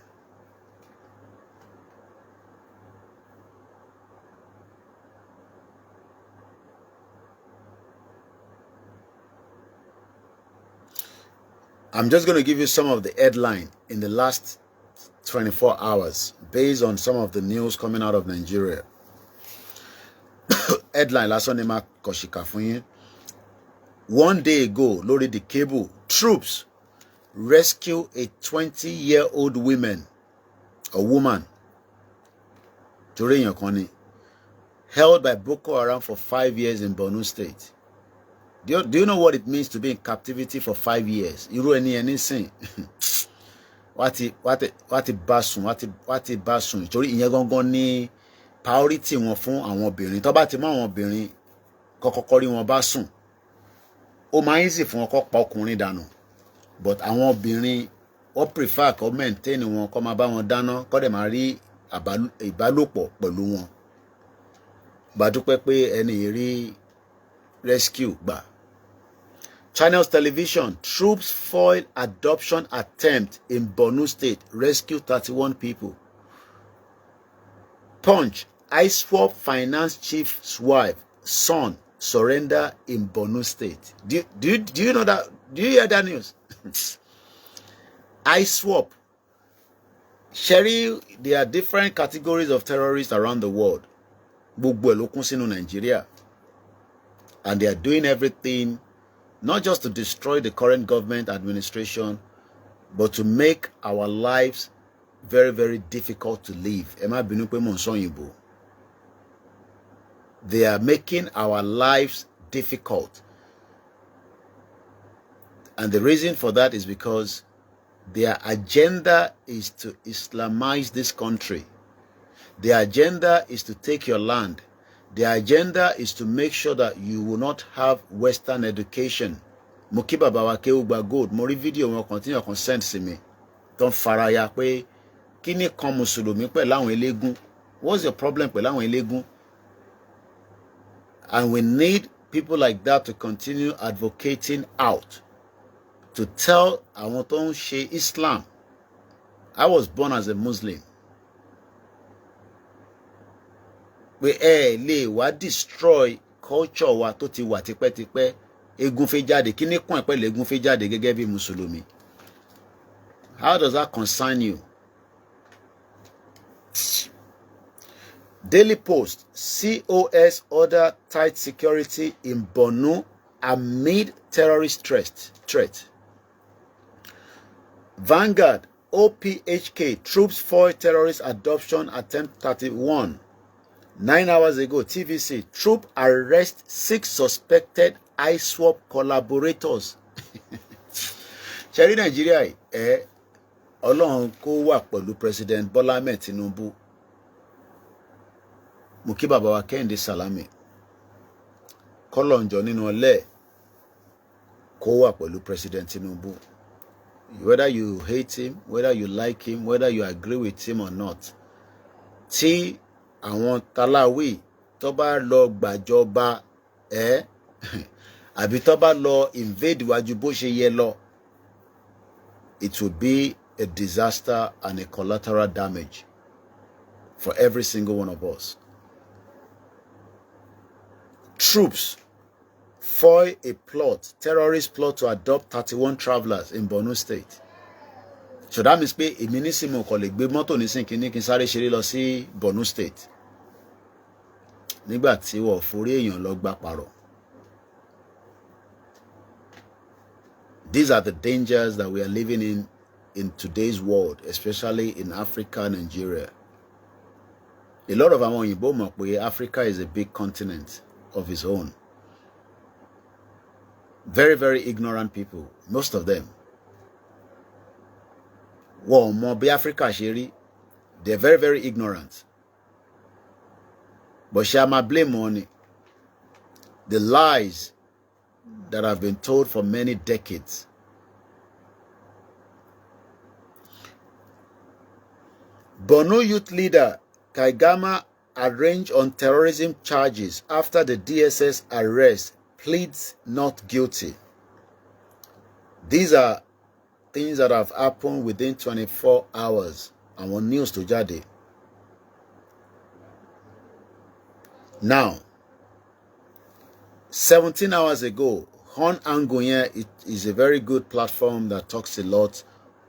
I'm just going to give you some of the headline in the last 24 hours based on some of the news coming out of Nigeria. Headline lásán ni máa kọ̀ṣìkà fún yín. One day ago, lórí the cable, troops rescue a 20-year-old woman torí èèyàn kan ni, held by Boko Haram for 5 years in Borno State. Do you know what it means to be in captivity for 5 years? Irú ẹni sìn. Wá ti bá sùn. Torí ìyẹn gangan ní priority wọn fún àwọn obìnrin. Tó bá ti mọ àwọn obìnrin kọ́kọ́kọ́ rí wọn bá sùn. Ó máa easy fún wọn kó pa ọkùnrin dànù. But àwọn obìnrin Wọ́n prefer kó maintain wọn, kó máa bá wọn dáná, kó dẹ̀ máa rí ìbálòpọ̀ pẹ̀lú wọn. Gbàdúpẹ́ pé ẹni rí rescue gbà. Channels Television, troops foil adoption attempt in Borno State, rescue 31 people. Punch, ISWAP finance chief's wife, son, surrender in Borno State. Do you know that? Do you hear that news? ISWAP. Sherry, there are different categories of terrorists around the world. Gbogbo ẹ̀ ló kún sínú Nigeria. And they are doing everything not just to destroy the current government administration, but to make our lives very, very difficult to live. Ẹ má bínú pé mò ń sọ Òyìnbó. They are making our lives difficult. And the reason for that is because their agenda is to Islamize this country. Their agenda is to take your land. Their agenda is to make sure that you will not have Western education. Mo kí bàbá wa Kéwùgbà Gold, mo rí fídíò wọn continue consent sí mi. Tó ń faraya pé kí ni kan Mùsùlùmí pẹ̀lú àwọn eléégún? What's your problem pẹ̀lú àwọn eléégún? And we need people like that to continue advocating out, to tell àwọn tó ń ṣe Islam. I was born as a Muslim. We lè wá destroy culture wa tó ti wà tipẹ́tipẹ́. Egun fẹ́ jáde, kí ni kàn ẹ́ pẹ̀lú egun fẹ́ jáde gẹ́gẹ́ bí Mùsùlùmí? How does that concern you? Daily Post, COS order tight security in Borno amid terrorist threat. Vanguard, OPHK, troops foil terrorist adoption attempt 31. 9 hours ago, TVC, troop arrest 6 suspected ISWAP collaborators. Ṣẹ̀rí Nàìjíríà Ọlọ́run kó wà pẹ̀lú President Bola Ahmed Tinubu. Mo kí bàbá wa Kẹ́hìndé Sàlámì. K'Ọlọ́run jọ̀ọ́ nínú ọlẹ́ kó wà pẹ̀lú President Tinubu. Whether you hate him, whether you like him, whether you agree with him or not. Tí àwọn Talawi tó bá lọ gbàjọba àbí tó bá lọ invade wájú bó ṣe yẹ lọ, it will be a disaster and a collateral damage for every single one of us. Troops foil a terrorist plot to adopt 31 travelers in Borno State. So that means pé èmi nísìnyí kò lè gbé mọ́tò nísìnyí kí n sáré ṣeré lọ sí Borno State. Nígbà tí wọ́n forí èèyàn lọ gbà parọ́. These are the dangers that we are living in today's world, especially in Africa, Nigeria. A lot of àwọn òyìnbó mọ̀ pé Africa is a big continent of its own. Very, very ignorant people, most of them. Wọ́n mọ̀ bí Africa ṣe rí. They're very, very ignorant. But ṣé a máa blame wọn ni? The lies that have been told for many decades. Borno youth leader Kaigama arraigned on terrorism charges after the DSS arrest, pleads not guilty. These are things that have happened within 24 hours. Àwọn news tó jáde. Now, 17 hours ago, Hon Angoyen is a very good platform that talks a lot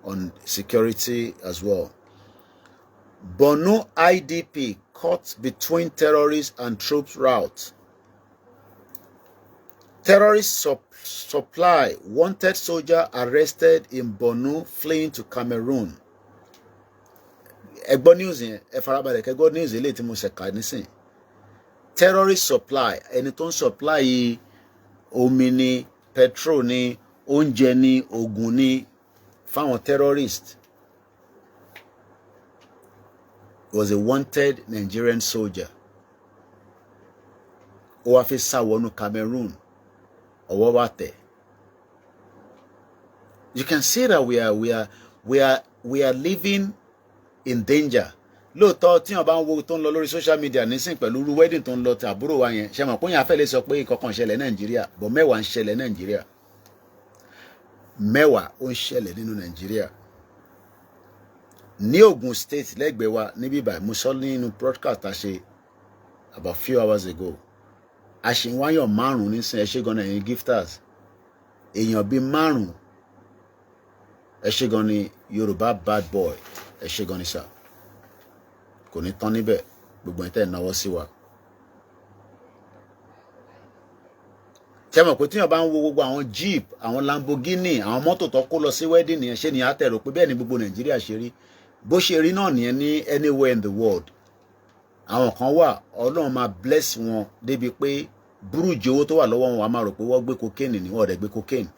on security as well. Borno IDP caught between terrorists and troops rout. Terrorist supply wanted soldier arrested in Borno fleeing to Cameroon. Ẹgbọ́n news yẹn, ẹ farabalẹ̀ kẹ́gbọ́n news eléyìí tí mo ṣe kà nísìn. Terrorist supply, ẹni tó ń supply omi ni, petrol ni, oúnjẹ ni, ògùn ni fáwọn terrorist. Was a wanted Nigerian soldier. Ó wá fẹ́ sá wọnú Cameroon. Ọwọ́ wá tẹ̀. You can see that we are we are living in danger. Lóòótọ́ tí wọ́n bá ń wo tó ń lọ lórí social media nísìn pẹ̀lú irú wedding tó ń lọ tí àbúrò wa yẹn ṣe mọ̀ pé yẹn afẹ́ lè sọ pé ìkọ̀kan ṣẹlẹ̀ Nàìjíríà bọ̀ mẹ́wàá ń ṣẹlẹ̀ Nàìjíríà mẹ́wàá ó ń ṣẹlẹ̀ nínú Nàìjíríà. Ní Ògùn state lẹ́gbẹ̀ẹ́ wa níbí báyìí mo sọ nínú broadcast a ṣe about few hours ago a ṣe ń wáyàn márùn nísìn ẹ ṣe gan ni ẹ̀yin gifters èèyàn bíi márùn ẹ ṣe gan ni Yorùbá bad boy ẹ ṣe gan ni sir kò ní tán níbẹ̀ gbogbo ìtẹ́ ìnáwó sí wa. Ṣé mọ̀ pé tíyàn bá ń wo gbogbo àwọn jeep àwọn Lamborghini àwọn mọ́tò tó kó lọ sí wedding yẹn ṣé ni àtẹ̀rò pé bẹ́ẹ̀ ni gbogbo Nàìjíríà ṣe rí bó ṣe rí náà nìyẹn ní anywhere in the world. Àwọn kan wà Ọlọ́run máa bless wọn débi pé burújí owó tó wà lọ́wọ́ wọn wà máa rò pé wọ́n gbé cocaine ni wọ́n rẹ̀ gbé cocaine,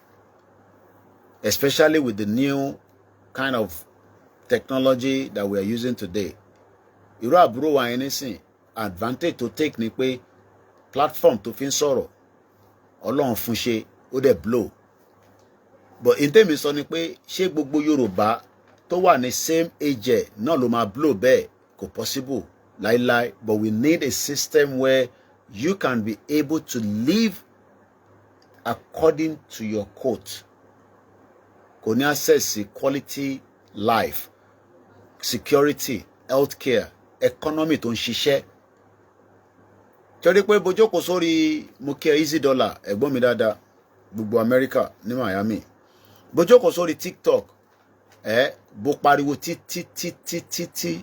especially with the new kind of technology that we are using today. Irú àbúrò wa yẹn nísìn advantage to take ni pé platform tó fi ń sọ̀rọ̀ Ọlọ́run fún ṣe ó dẹ̀ blow. But in tèmi sọ ni pé ṣé gbogbo Yorùbá tó wà ní same age náà ló máa blow bẹ́ẹ̀ kò possible láíláí. But we need a system where you can be able to live according to your code. Kò ní access sí quality life, security, healthcare, economy tó ń ṣiṣẹ́. Torí pé bojókòó sórí mo kí easy dollar ẹ̀gbọ́n mi dáadáa gbogbo America ní Miami bojókòó sórí TikTok bó pariwo títí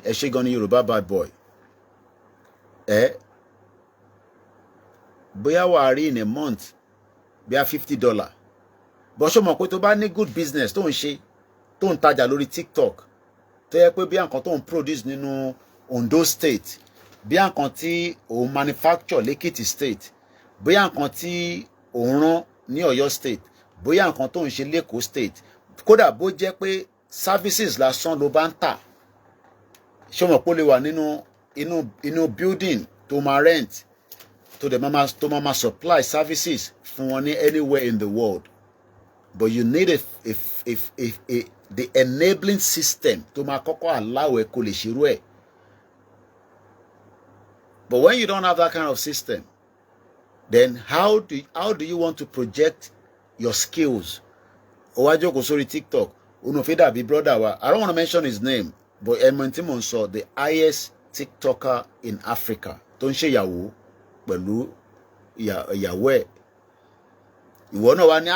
ẹ ṣe gan ni Yorùbá bad boy bóyá wàá rí in a month bóyá $50 bó ṣó mọ̀ pé tó bá ní good business tó ń ṣe tó ń tajà lórí TikTok tó yẹ pé bí nǹkan tó ń produce nínú Ondo state bí nǹkan tí òun manufacture lẹ́kìtì state bóyá nǹkan tí òun rán ní Ọ̀yọ́ state bóyá nǹkan tó ń ṣe lẹ́kọ̀ọ́ state kódà bó jẹ́ pé services lásán ló bá ń tà ṣé mọ̀ pé ó lè wà nínú building tó máa rent tó máa supply services fún wọn ní anywhere in the world. But you need the enabling system to máa kọ́kọ́ allow ẹ kó lè ṣerú ẹ̀. But when you don't have that kind of system, then how do you want to project your skills? Ó wá jókòó sórí TikTok, Unofẹ́ dàbí brother wa. I don't want to mention his name, but ẹ̀mọ̀ tí mò ń sọ, the highest TikToker in Africa tó ń ṣe ìyàwó pẹ̀lú ìyàwó ẹ̀. Ìwọ náà wá ní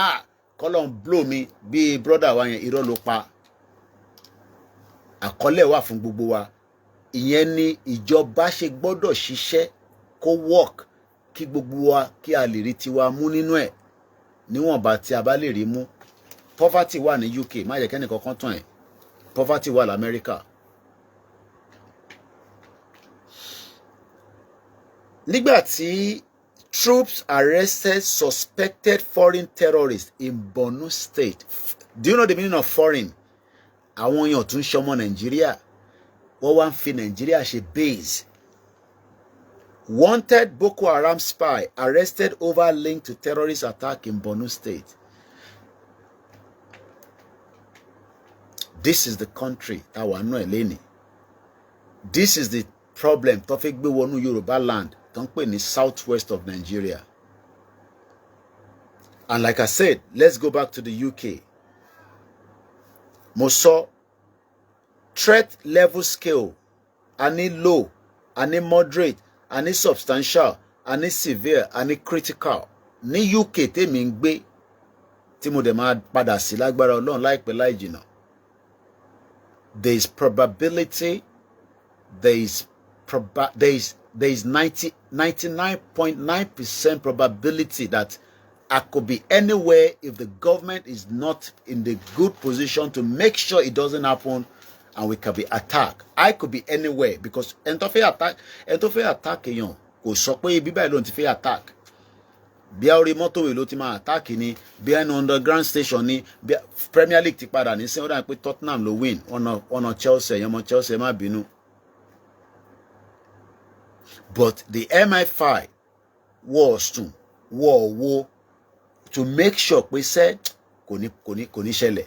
kọ́lọ́n blow mi bí brother wa yẹn irọ́ ló pa. Àkọlé wà fún gbogbo wa. Ìyẹn ni ìjọba ṣe gbọ́dọ̀ ṣiṣẹ́ kó work kí gbogbo wa kí a lè rí tiwa mú nínú ẹ̀ níwọ̀nba tí a bá lè rí mú. Poverty wà ní UK, má jẹ́ kẹ́ni kankan tán ẹ̀. Poverty wà l'America. Nígbà tí troops arrested suspected foreign terrorists in Borno State. Do you know the meaning of foreign? Àwọn èèyàn tún ṣọmọ Nàìjíríà. Wọ́n wá ń fi Nàìjíríà ṣe base. Wanted Boko Haram spy arrested over link to terrorist attack in Borno State. This is the country that wà nù ẹ̀ lẹ́nìí. This is the problem tó fi gbé wọnú Yorùbáland tó ń pè ní southwest of Nigeria. And like I said, let's go back to the UK. Mo sọ threat level scale, a ní low, a ní moderate, a ní substantial, a ní severe, a ní critical. Ní UK tèmi ń gbé tí mo dẹ̀ máa padà sí lágbára Ọlọ́run láìpẹ́ láì jìnnà. There is probability, there is 99.9% probability that I could be anywhere if the government is not in the good position to make sure it doesn't happen and we can be attacked. I could be anywhere because ẹni tó fẹ́ attack èèyàn kò sọ pé ibi báyìí ló ti fẹ́ attack. Bí a orí mọ́tòwé ló ti máa attack ni, bí a ní underground station ni, bí Premier League ti padà ní sí ó dà pé Tottenham ló win ọ̀nà Chelsea ẹ̀yàn ọmọ Chelsea má bínú. But the MI5 was to make sure pé sẹ́ kò ní ṣẹlẹ̀.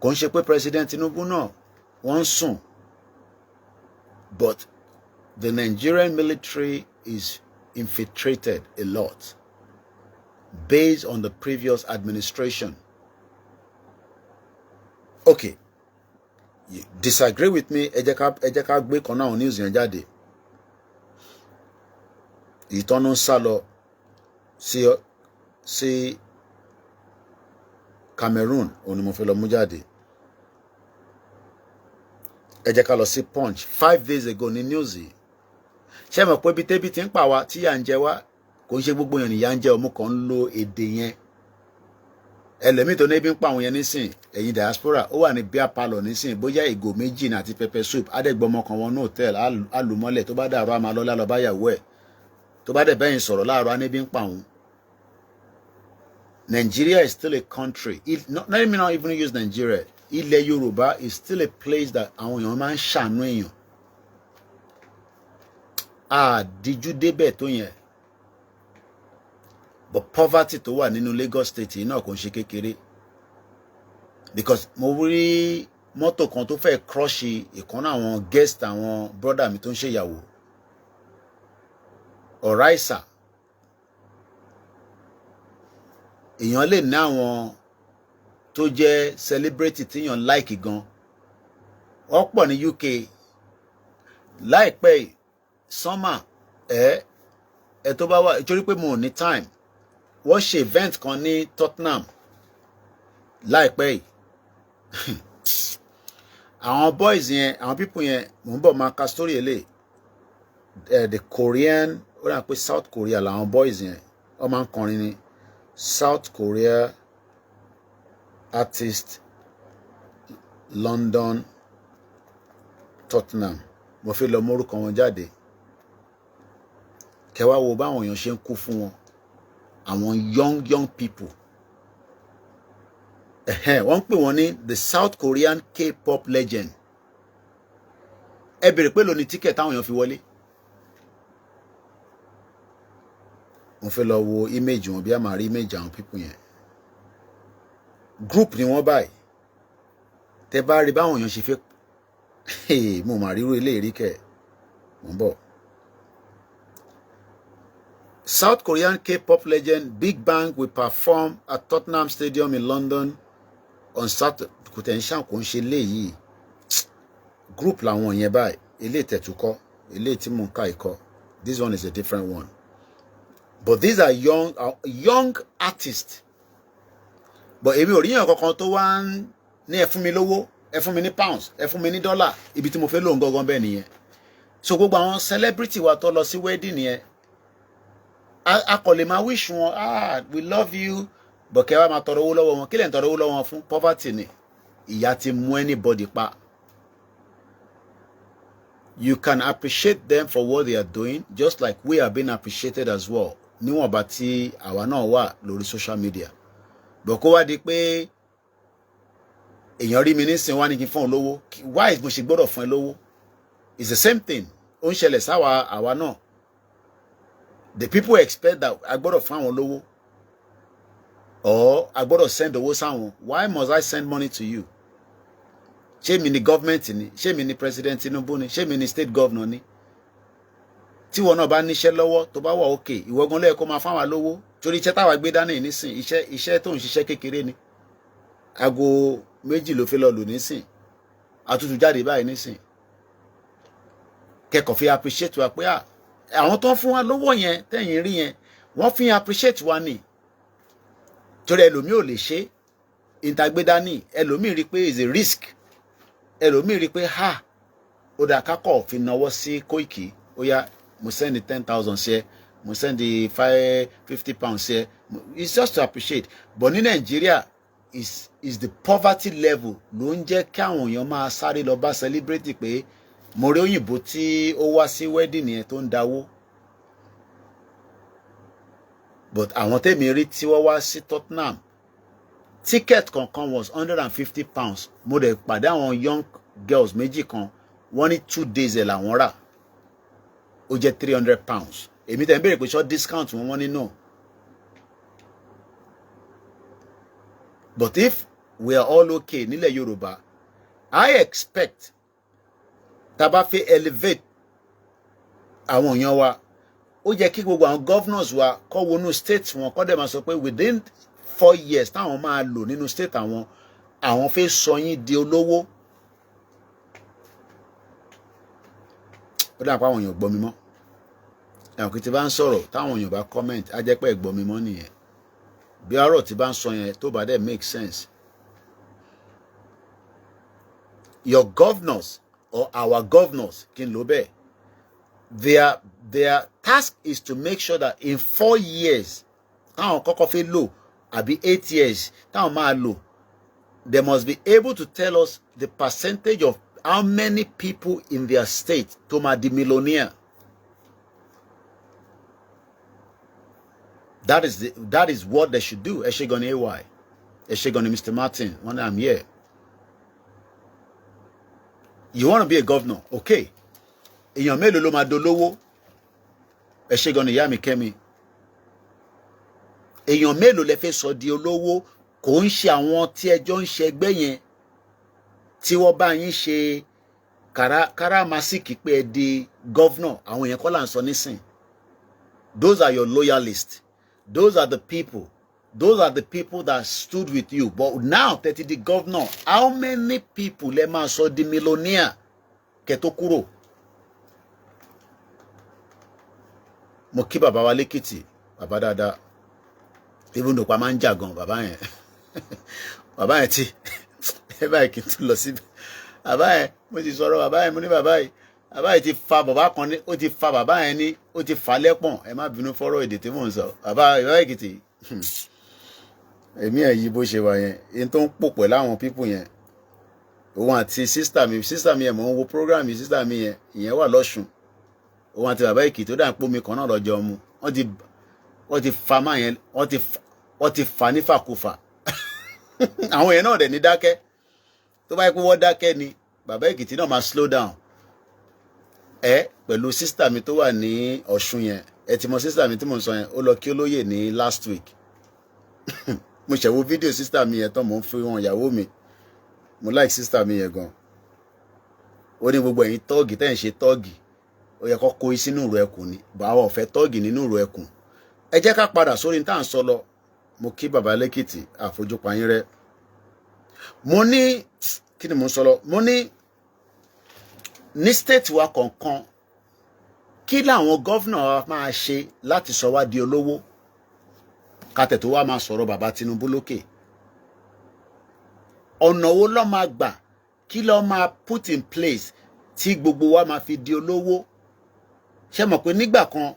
kò ń ṣe pé President Tinubu náà wọ́n ń sùn, but the Nigerian military is infiltrated a lot based on the previous administration. Okay, you disagree with me, ẹ jẹ́ ká gbé kan náà news yẹn jáde. Ìtọ́nú sá lọ sí Cameroon, òun ni mo fẹ́ lọ mú jáde. Ẹ jẹ́ ká lọ sí Punch 5 days ago ní news yìí. Ṣé mọ̀ pé bí tẹ́bí ti ń pa wá tí yà ń jẹ wá, kò ń ṣe gbogbo yẹn nìyà ń jẹ, ọmọ kan ń lo èdè yẹn. Ẹlẹ́mìí tó ní bí ń pa àwọn yẹn nísìn, ẹ̀yin diaspora, ó wà ní beer parlour nísìn, bóyá ìgò méjì àti pepper soup, adẹ́gbọmọ kan wọn ní hotel, alùmọ́lẹ̀ tó bá dàrú àmà lọ́lá lọ bá yàwó ẹ̀. Tó bá dẹ̀ bẹ́yìn sọ̀rọ̀ láàárọ̀ á ní bí ń pa òun. Nigeria is still a country. Let me not even use Nigeria. Ilẹ̀ Yorùbá is still a place that àwọn èèyàn máa ń ṣàánú èèyàn. Àdìjú débẹ̀ tó yẹn. But poverty tó wà nínú Lagos State yìí náà kò ń ṣe kékeré. Because mo rí mọ́tò kan tó fẹ́ crush ìkan àwọn guest àwọn brother mi tó ń ṣèyàwó. Ọ̀ráìsà. Èèyàn lè ní àwọn tó jẹ́ celebrity tíyàn like gan. Wọ́n pọ̀ ní UK. Láìpẹ́ summer ẹ tó bá wà, torí pé mo ní time. Wọ́n ṣe event kan ní Tottenham láìpẹ́ yìí. Àwọn boys yẹn, àwọn people yẹn, mo ń bọ̀ máa ka story eléyìí. The Korean, ó rà pé South Korea làwọn boys yẹn, wọ́n máa ń kọrin ní South Korea artist London Tottenham. Mo fi lọ mórúkọ wọn jáde. Kẹwàá wo báwọn èèyàn ṣe ń kú fún wọn. Àwọn young people. Wọ́n pè wọ́n ní the South Korean K-pop legend. Ẹ bèrè pé lóní ticket táwọn èèyàn fi wọlé. Mo fẹ́ lọ wo image wọn bí a máa rí image àwọn people yẹn. Group ni wọ́n báyìí. Tẹ́ bá rí báwọn èèyàn ṣe fẹ́ mo máa ríru ilé ìríkẹ́. Mo ń bọ̀. South Korean K-pop legend Big Bang will perform at Tottenham Stadium in London on Saturday. Kò tẹ̀ ń ṣàn kò ń ṣe léyìí. Group làwọn yẹn báyìí. Ilé ìtẹ̀tùkọ́. Ilé tí mo ń ká ikọ́. This one is a different one. But these are young artists. But èmi ò rí yàn kankan tó wá ní ẹ fún mi lówó, ẹ fún mi ní pounds, ẹ fún mi ní dollar, ibi tí mo fẹ́ lóhùn gangan bẹ́ẹ̀ nìyẹn. So gbogbo àwọn celebrity wa tó lọ sí wedding yẹn, a kò lè máa wish wọn, we love you, but kẹ́ wá máa tọrọ owó lọ́wọ́ wọn. Kí lẹ̀ ń tọrọ owó lọ́wọ́ wọn fún? Poverty ni. Ìyà ti mú anybody pa. You can appreciate them for what they are doing, just like we are being appreciated as well. Níwọ̀n bá tí àwa náà wà lórí social media. But kó wá di pé èèyàn rí mi nísìn wá ní kí n fún lówó. Why is mo ṣe gbọ́dọ̀ fún ẹ lówó? It's the same thing. Ó ń ṣẹlẹ̀ sáwa àwa náà. The people expect that a gbọ́dọ̀ fún àwọn lówó. Or a gbọ́dọ̀ send owó sáwọn. Why must I send money to you? Ṣé mi ni government ni? Ṣé mi ni President Tinubu ni? Ṣé mi ni state governor ni? Tí wọn náà bá níṣẹ́ lọ́wọ́ tó bá wà okay, ìwọ gan ló yẹ kó máa fáwọn lówó. Torí iṣẹ́ táwa gbé dání nísìn, iṣẹ́ tó ń ṣiṣẹ́ kékeré ni. Aago 2 ló fẹ́ lọ lò nísìn. Àtútù jáde báyìí nísìn. Kẹ́kọ̀ọ́ fi appreciate wa pé àwọn tó ń fún wa lówó yẹn tẹ́yìn rí yẹn, wọ́n fi appreciate wa ni. Torí ẹlòmíì ò lè ṣe ìtagbé dání, ẹlòmíì rí pé is a risk. Ẹlòmíì rí pé ó dà kákọ̀ fi nawọ́ sí Koiki. Ó yá, mo send the 10,000 sí ẹ, mo send the 50 pounds sí ẹ. It's just to appreciate. But ní Nigeria is the poverty level ló ń jẹ́ kí àwọn èèyàn máa sáré lọ bá celebrity pé mo rí òyìnbó tí ó wá sí wedding yẹn tó ń dáwó. But àwọn tèmi rí tí wọ́n wá sí Tottenham, ticket kankan was 150 pounds. Mo dẹ̀ pàdé àwọn young girls méjì kan, wọ́n ní 2 days ẹ̀ làwọn rà. Ó jẹ́ 300 pounds. Èmi tẹ̀ ń béèrè pé ṣọ́ discount wọ́n ní no. But if we are all okay nílẹ̀ Yorùbá. I expect tá bá fẹ́ elevate àwọn èèyàn wa, ó jẹ́ kí gbogbo àwọn governors wa kó wọnú state wọn kó dẹ̀ máa sọ pé within 4 years táwọn máa lò nínú state àwọn fẹ́ sọ yín di olówó. Ó dà pé àwọn èèyàn gbọ́ mi mọ́. Àwọn kí tí bá ń sọ̀rọ̀ táwọn èèyàn bá comment á jẹ́ pé gbọ́ mi mọ́ nìyẹn. Bí ọ̀rọ̀ tí bá ń sọ yẹn tó bá dẹ̀ make sense. Your governors or our governors kí n lò bẹ́ẹ̀, their task is to make sure that in 4 years táwọn kọ́kọ́ fẹ́ lò àbí 8 years táwọn máa lò, they must be able to tell us the percentage of how many people in their state tó máa di millionaire. That is what they should do. Ẹ ṣé gan ni AY. Ẹ ṣé gan ni Mr. Martin. When I'm here. You want to be a governor? Okay. Èèyàn mélòó ló máa dolówó? Ẹ ṣé gan ni ìyá mi Kẹ́mi. Èèyàn mélòó lẹ fẹ́ sọ di olówó? Kò ń ṣe àwọn tí ẹjọ́ ń ṣe ẹgbẹ́ yẹn tí wọ́n bá yín ṣe káràmásìkì pé ẹ di governor. Àwọn yẹn kọ́ là ń sọ nísìn. Those are your loyalists. Those are the people. Those are the people that stood with you. But now, 30 the governor, how many people lẹ máa sọ di millionaire kẹ́ tó kúrò? Mo kí bàbá wa lẹ́kìtì, bàbá dáadáa. Even though pa máa ń jà gan bàbá yẹn. Bàbá yẹn ti ẹ báyìí kí n tún lọ síbi. Bàbá yẹn mo ti sọ̀rọ̀ bàbá yẹn mo ní bàbá yìí ti fa bàbá kan ní, ó ti fa bàbá yẹn ní, ó ti fa lẹ́pọ̀n. Ẹ má bínú fọ́rọ̀ èdè tí mò ń sọ. Bàbá Èkìtì. Èmi ẹ̀ yí bó ṣe wà yẹn. Èyí tó ń pò pẹ̀lú àwọn pípù yẹn. Òun àti sister mi yẹn mò ń wo program yìí, sister mi yẹn, ìyẹn wà lọ́ṣùn. Òun àti bàbá Èkìtì tó dà ń pò mi kan náà lọ́jọ́ mu. Wọ́n ti fa máa yẹn, wọ́n ti fa nífàkúfà. Àwọn yẹn náà dẹ̀ ní dákẹ́. Tó bá yẹ pé wọ́n dákẹ́ ni, bàbá Èkìtì náà máa slow down. Pẹ̀lú sister mi tó wà ní Ọ̀ṣun yẹn. Ẹ ti mọ sister mi tí mò ń sọ yẹn, ó lọ kí olóyè ní last week. Mo ṣẹ̀wó fídíò sister mi yẹn tán mò ń fi wọn ìyàwó mi. Mo like sister mi yẹn gan. Ó ní gbogbo ẹ̀yin tọ́ọ̀gì tẹ́ ń ṣe tọ́ọ̀gì. Ó yẹ kó kó sínú ìrò ẹkùn ni. Bàbá ò fẹ́ tọ́ọ̀gì nínú ìrò ẹkùn. Ẹ jẹ́ ká padà sórí tá à ń sọ lọ. Mo kí bàbá lẹ́kìtì àfojúpa yín rẹ́. Mo ní kí ni mo ń sọ lọ? Mo ní state wa kọ̀ọ̀kan kí làwọn gọ́vnà wa máa ṣe láti sọ wá di olówó? Kátẹ̀ tó wá máa sọ̀rọ̀ bàbá Tinubu lókè. Ọ̀nà wo ló máa gbà kí ló máa put in place tí gbogbo wa máa fi di olówó? Ṣé mọ̀ pé nígbà kan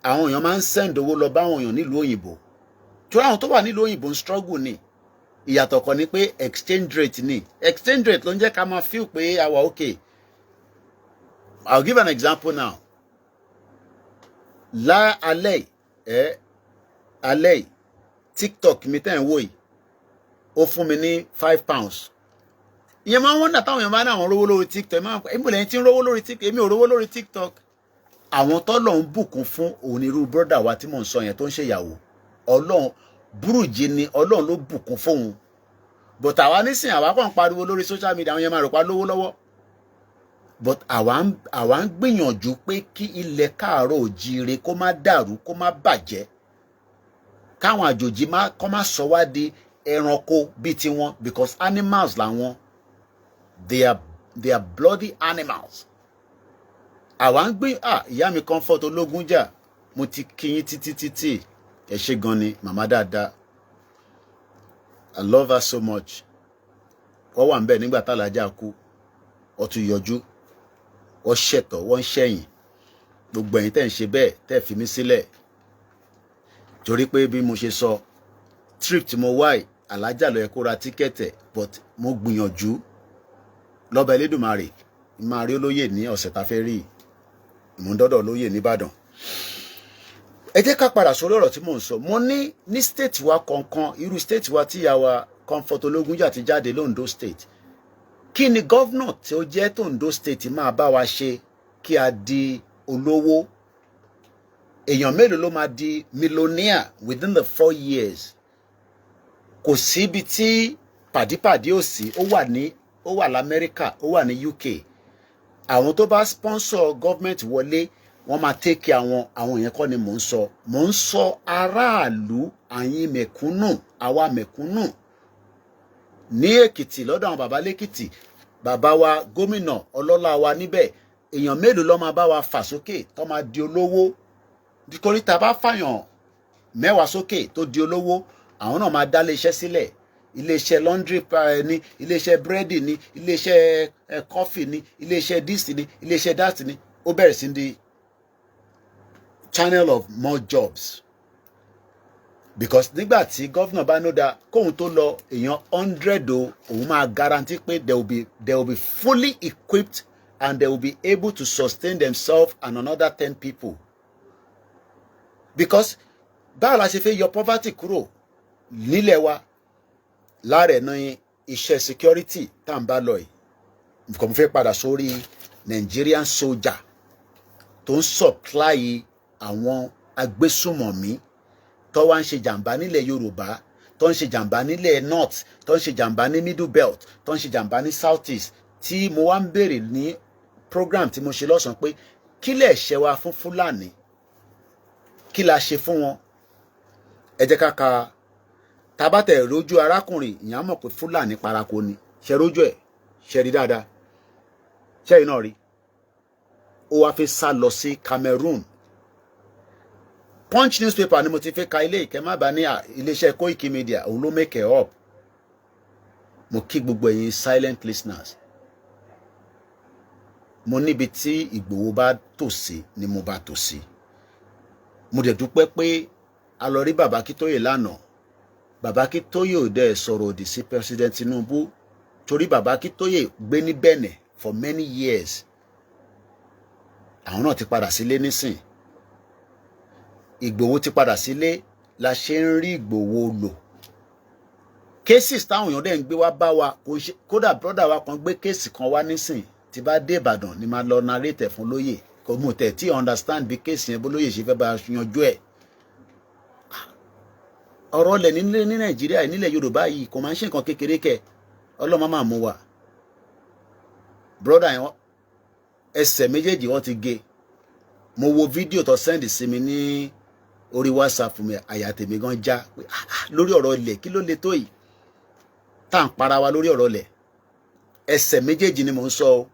àwọn èèyàn máa ń send owó lọ bá àwọn èèyàn nílùú òyìnbó. Tí àwọn tó wà nílùú òyìnbó ń struggle ni. Ìyàtọ̀ kan ni pé exchange rate ni. Exchange rate ló ń jẹ́ ká máa feel pé àwa okay. I'll give an example now. Alẹ́ TikTok mi tẹ́ ń wò yìí, ó fún mi ní £5. Ìyẹn máa ń wọ́n dà táwọn èèyàn bá ní àwọn rówó lórí TikTok. Èmi lẹ́yìn tí ń rówó lórí TikTok, èmi ò rówó lórí TikTok. Àwọn tọ́lọ̀ ń bùkún fún onírú brọ́dà wa tí mò ń sọ yẹn tó ń ṣèyàwó. Ọlọ́run burújí ni Ọlọ́run ló bùkún fóun. But àwa nísìn àwa kàn ń pariwo lórí social media, àwọn yẹn máa rò pa lówó lọ́wọ́. But àwa ń gbìyànjú pé kí ilẹ̀ káàárọ̀ òjíire kó má dàrú, kó má bàjẹ́. Káwọn àjòjì kó má sọ wá di ẹranko bíi tiwọn, because animals làwọn. They are bloody animals. Àwa ń gbé ìyá mi Comfort Ológunjà, mo ti kíyín títí. Ẹ ṣé gan ni màmá dáadáa. I love her so much. Wọ́n wà ń bẹ̀ nígbà tálájà kú. Wọ́n tún yọjú. Wọ́n ṣẹ̀tọ̀, wọ́n ṣẹ̀yìn. Gbogbo ẹ̀yin tẹ́ ń ṣe bẹ́ẹ̀ tẹ́ fi mí sílẹ̀. Torí pé bí mo ṣe sọ, trip tí mo wá alájà ló yẹ kó ra tíkẹ́ẹ̀tì, but mo gbìyànjú lọ́ba Elédùmarè máa rí olóyè ní ọ̀sẹ̀ tá fẹ́ rí. Mo ń dọ́dọ̀ olóyè nìbàdàn. Ẹ jẹ́ ká padà sórí ọ̀rọ̀ tí mò ń sọ. Mo ní state wa kọ̀ọ̀kan, irú state wa tí ìyá wa Comfort Ológunjà ti jáde l'Ondo state. Kí ni gọ́vnà tí ó jẹ́ t'Ondo state máa bá wa ṣe kí a di olówó? Èèyàn mélòó ló máa di millionaire within the 4 years? kò síbi tí pàdípàdí ò sí. Ó wà l'Amẹ́ríkà, ó wà ní UK. Àwọn tó bá sponsor government wọlé, wọ́n máa take àwọn yẹn kọ́ ni mò ń sọ. Mò ń sọ aráàlú, àyín mẹ̀kúnnù, àwa mẹ̀kúnnù. Ní Èkìtì lọ́dọ̀ àwọn bàbá lẹ́kìtì, bàbá wa gómìnà ọlọ́lá wa níbẹ̀, èèyàn mélòó ló máa bá wa fà sókè tó máa di olówó. Nítorí tá bá fàyàn 10 sókè tó di olówó, àwọn náà máa dá iléeṣẹ́ sílẹ̀. Iléeṣẹ́ laundry ní, iléeṣẹ́ búrẹ́dì ní, iléeṣẹ́ coffee ní, iléeṣẹ́ this ní, iléeṣẹ́ that ní. Ó bẹ̀rẹ̀ sí di channel of more jobs. Because nígbà tí governor bá know that kóhun tó lọ èèyàn 100 o, òun máa guarantee pé they will be fully equipped and they will be able to sustain themselves and another 10 people. Because báwo la ṣe fẹ́ yọ poverty kúrò nílẹ̀ wa? Láàrẹ̀ náà iṣẹ́ security tá à ń bá lọ yìí. Kò fẹ́ padà sórí Nigerian soldier tó ń supply àwọn agbésùmọ̀mí tó wá ń ṣe jàǹbá nílẹ̀ Yorùbá, tó ń ṣe jàǹbá nílẹ̀ North, tó ń ṣe jàǹbá ní Middle Belt, tó ń ṣe jàǹbá ní South East. Tí mo wá ń béèrè ní program tí mo ṣe lọ́sàn-án pé kí lẹ̀ ṣe wa fún Fúlàní? Kí la ṣe fún wọn? Ẹ jẹ́ ká ka tabatẹ̀ rójú arákùnrin, ìyá mọ̀ pé Fúlàní parako ni. Ṣe rójú ẹ̀, ṣe rí dáadáa. Ṣe iná rí. Ó wá fẹ́ sá lọ sí Cameroon. Punch newspaper ni mo ti fẹ́ ka ilé ìkẹ́ má bá ní iléeṣẹ́ Koikimedia, òun ló make it up. Mo kí gbogbo ẹ̀yin silent listeners. Mo níbi tí Ìgbòho bá tò sí ni mo bá tò sí. Mo dẹ̀ dúpẹ́ pé a lọ rí bàbá Akíntóyè lánàá. Bàbá Akíntóyè ò dẹ̀ sọ̀rọ̀ òdì sí President Tinubu torí bàbá Akíntóyè gbé ní Benin for many years. Àwọn náà ti padà sílé nísìn. Ìgbòho ti padà sílé, la ṣe ń rí Ìgbòho lò. Cases táwọn èèyàn dẹ̀ ń gbé wá bá wa, kódà brother wa kan gbé case kan wá nísìn, tí bá dé Ìbàdàn ni máa lọ narrate fún lóyè. Kò mú tẹ̀ tí understand bí case yẹn bó lóyè ṣe fẹ́ bá yanjú ẹ̀. Ọ̀rọ̀ lẹ̀ ní Nàìjíríà, nílẹ̀ Yorùbá yìí kò máa ń ṣe nǹkan kékeré kẹ. Ọlọ́run máa mú wa. Brother yẹn ẹsẹ̀ méjèèjì wọ́n ti gé. Mo wo fídíò tó send sí mi ní orí WhatsApp mi, àyà tèmi gan já pé lórí ọ̀rọ̀ ilẹ̀ kí ló le tó yìí? Tá ń para wa lórí ọ̀rọ̀ ilẹ̀. Ẹsẹ̀ méjèèjì ni mò ń sọ o.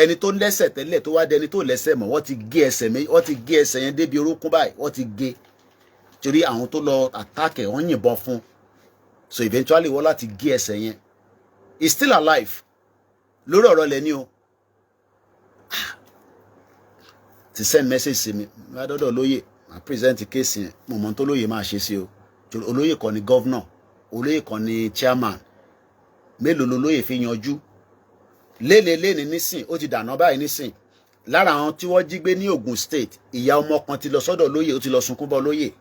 Ẹni tó lẹ́sẹ̀ tẹ́lẹ̀ tó wá dẹni tó lẹ́sẹ̀ mọ́, wọ́n ti gé ẹsẹ̀ yẹn débi orúnkún báyìí, wọ́n ti gé. Torí àwọn tó lọ attack ẹ̀ wọ́n yìnbọn fún. So eventually wọ́n láti gé ẹsẹ̀ yẹn. He's still alive. Lórí ọ̀rọ̀ ilẹ̀ ni o. Ti send message sí mi. Má dọ́dọ̀ lóyè. Má present case yẹn. Mo mọ̀ tó lóyè máa ṣe sí o. Olóyè kan ni governor. Olóyè kan ni chairman. Mélòó lolóyè fi yanjú? Léni nísìn, ó ti dànà báyìí nísìn. Lára àwọn tí wọ́n jí gbé ní Ogun State, ìyá ọmọ kan ti lọ sọ́dọ̀ lóyè, ó ti lọ sunkún bọ́ lóyè.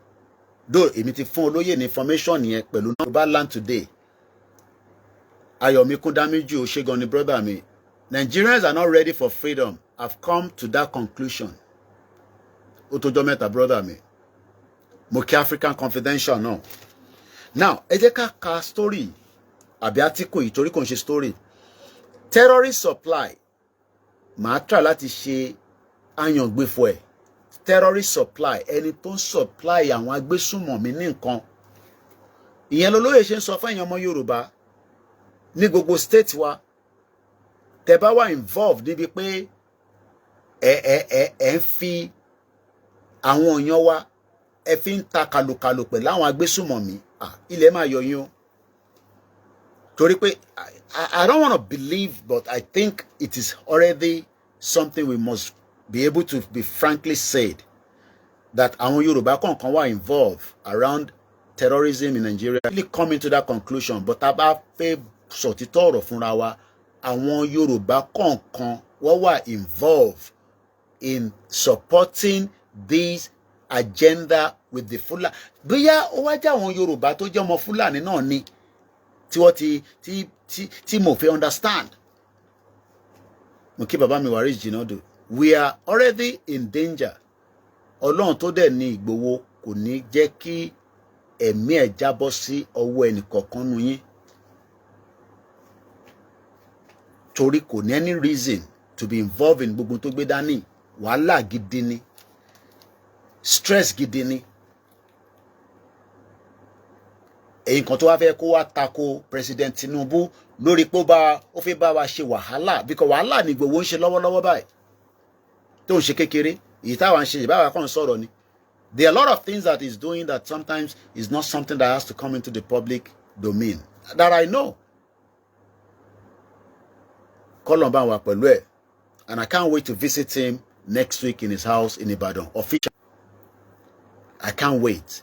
Though èmi ti fún olóyè ní information yẹn pẹ̀lú Yorùbáland today. Ayọ̀mí Kúndámíjì ó ṣe gan ni brother mi. Nigerians are not ready for freedom. I've come to that conclusion. Ó tó jọ́ mẹ́ta brother mi. Mo kí African Confidential náà. Now, ẹ jẹ́ ká ka story àbí article yìí torí kò ń ṣe story. Terrorist supply. Màá try láti ṣe àyàngbéfo ẹ̀. Terrorist supply, ẹni tó ń supply àwọn agbésùmọ̀mí ní nǹkan. Ìyẹn lolóyè ṣe ń sọ fún ẹ̀yin ọmọ Yorùbá ní gbogbo state wa. Tẹ́ bá wà involved níbi pé ẹ ń fi àwọn èèyàn wa ẹ fi ń ta kàlùkàlù pẹ̀lú àwọn agbésùmọ̀mí, ilẹ̀ máa yọ yín o. Torí pé I don't want to believe, but I think it is already something we must be able to be frankly said that àwọn Yorùbá kọ̀ọ̀kan wà involved around terrorism in Nigeria. Really coming to that conclusion, but tá bá fẹ́ sọ̀títọ́ ọ̀rọ̀ fúnra wa, àwọn Yorùbá kọ̀ọ̀kan wọ́n wà involved in supporting this agenda with the Fulani. Bóyá ó wá jẹ́ àwọn Yorùbá tó jẹ́ ọmọ Fulani náà ni tí wọ́n tí mo fẹ́ understand. Mo kí bàbá mi Waris Jinadu. We are already in danger. Ọlọ́run tó dẹ̀ ní Ìgbòho kò ní jẹ́ kí ẹ̀mí ẹ̀ jábọ́ sí ọwọ́ ẹnìkọ̀ọ̀kan nu yín. Torí kò ní any reason to be involved in gbogbo tó gbé dání. Wàhálà gidi ni, stress gidi ni. Èyí kan tó wá fẹ́ kó wá tako President Tinubu lórí pé ó fẹ́ bá wa ṣe wàhálà, because wàhálà ni gbogbo ń ṣe lọ́wọ́lọ́wọ́ báyìí tó ń ṣe kékeré. Èyí táwa ń ṣe ìbáwa kan sọ̀rọ̀ ni. There are a lot of things that he's doing that sometimes is not something that has to come into the public domain that I know. Kọ́lọ̀ bá wà pẹ̀lú ẹ̀, and I can't wait to visit him next week in his house in Ibadan officially. I can't wait.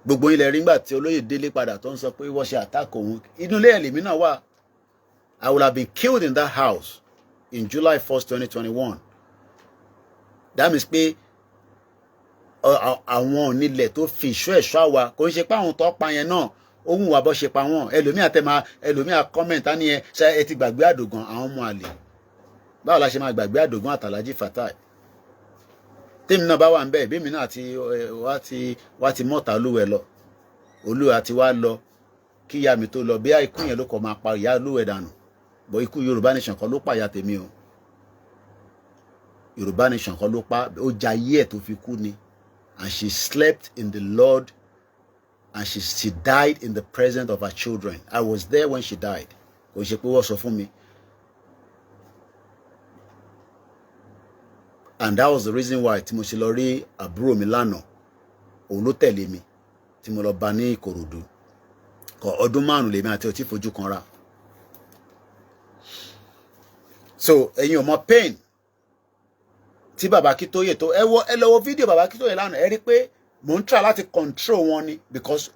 Gbogbo ilẹ̀ rí ngbà tí olóyè délé padà tó ń sọ pé wọ́n ṣe attack òun. Inú ilé ẹ̀lẹ́mí náà wà. I would have been killed in that house in July 1st, 2021. That means pé àwọn onílẹ̀ tó fi ìṣọ́ ẹ̀ṣọ́ àwa kò ń ṣe pé àwọn tó pa yẹn náà ohun wà bọ́ ṣe pa wọ́n. ẹlòmíà comment á ní ẹ ti gbàgbé àdògàn àwọn ọmọ àlè. Báwo la ṣe máa gbàgbé àdògàn àtàlájì Fatai? Tèmi náà bá wà ń bẹ́ẹ̀ bí mi náà wá ti mọ́ta olúwẹ̀ lọ. Olúwa ti wá lọ kí ìyá mi tó lọ bí ikú yẹn ló kọ̀ máa pa ìyá olúwẹ̀ dànù. Bọ̀ ikú Yorùbá nation kan ló pa ìyá tèmi o. Yorùbá nation kan ló pa, ó jayé ẹ̀ tó fi kú ni. And she slept in the Lord, and she died in the presence of her children. I was there when she died. Kò ṣe pé wọ́n sọ fún mi. And that was the reason why tí mo ṣe lọ rí àbúrò mi lánàá. Òun ló tẹ̀lé mi tí mo lọ bá ní Ìkòròdú. Ọdún 5 lèmi àti ó ti fojú kanra. So ẹ̀yin ò mọ pain tí bàbá Akíntóyè tó ẹ lọ wo fídíò bàbá Akíntóyè lánàá, ẹ rí pé mò ń try láti control wọn ni, because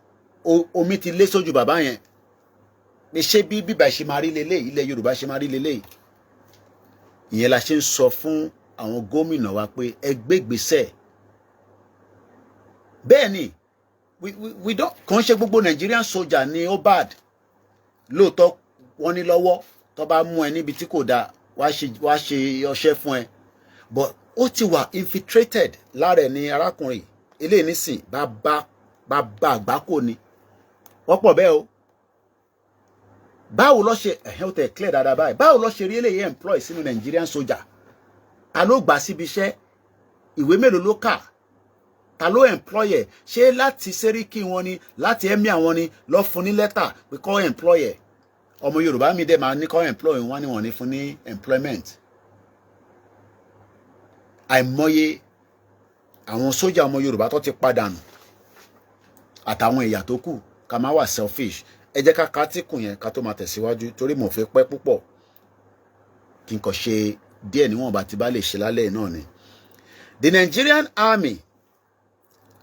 omi ti lé sójú bàbá yẹn. Pé ṣé bí bíbà ṣe máa rí lélẹ̀, ilẹ̀ Yorùbá ṣe máa rí lélẹ̀. Ìyẹn la ṣe ń sọ fún àwọn gómìnà wa pé ẹ gbé ìgbésẹ̀. Bẹ́ẹ̀ ni we don't kàn ṣe gbogbo Nigerian soldier ni ó bad. Lóòótọ́ wọ́n ní lọ́wọ́ tó bá mú ẹ níbi tí kò dáa wá ṣe ọṣẹ́ fún ẹ, but ó ti wà infiltrated lára ẹ̀ ní arákùnrin eléyìí nísìn bàbá àgbákò ni. Wọ́n pọ̀ bẹ́ẹ̀ o. Báwo ló ṣe ó tẹ̀ clear dáadáa báyìí. Báwo ló ṣe rí eléyìí employ sínú Nigerian soldier? Ta ló gbà síbi iṣẹ́? Ìwé mélòó ló kà? Ta ló employ ẹ̀? Ṣé láti Sẹ́ríkì wọn ni, láti Emir wọn ni lọ fún ní lẹ́tà pé kó employ ẹ̀? Ọmọ Yorùbá mi dẹ̀ máa ní kó employ wọn ni wọ́n ní fún ní employment. Àìmọye àwọn sójà ọmọ Yorùbá tó ti padànù àtàwọn ẹ̀yà tó kù. Ká má wà selfish. Ẹ jẹ́ ká kátìkù yẹn ká tó máa tẹ̀síwájú torí mo fẹ́ pẹ́ púpọ̀ kí n kàn ṣe díẹ̀ níwọ̀nba tí bá lè ṣe lálẹ́ náà ni. The Nigerian army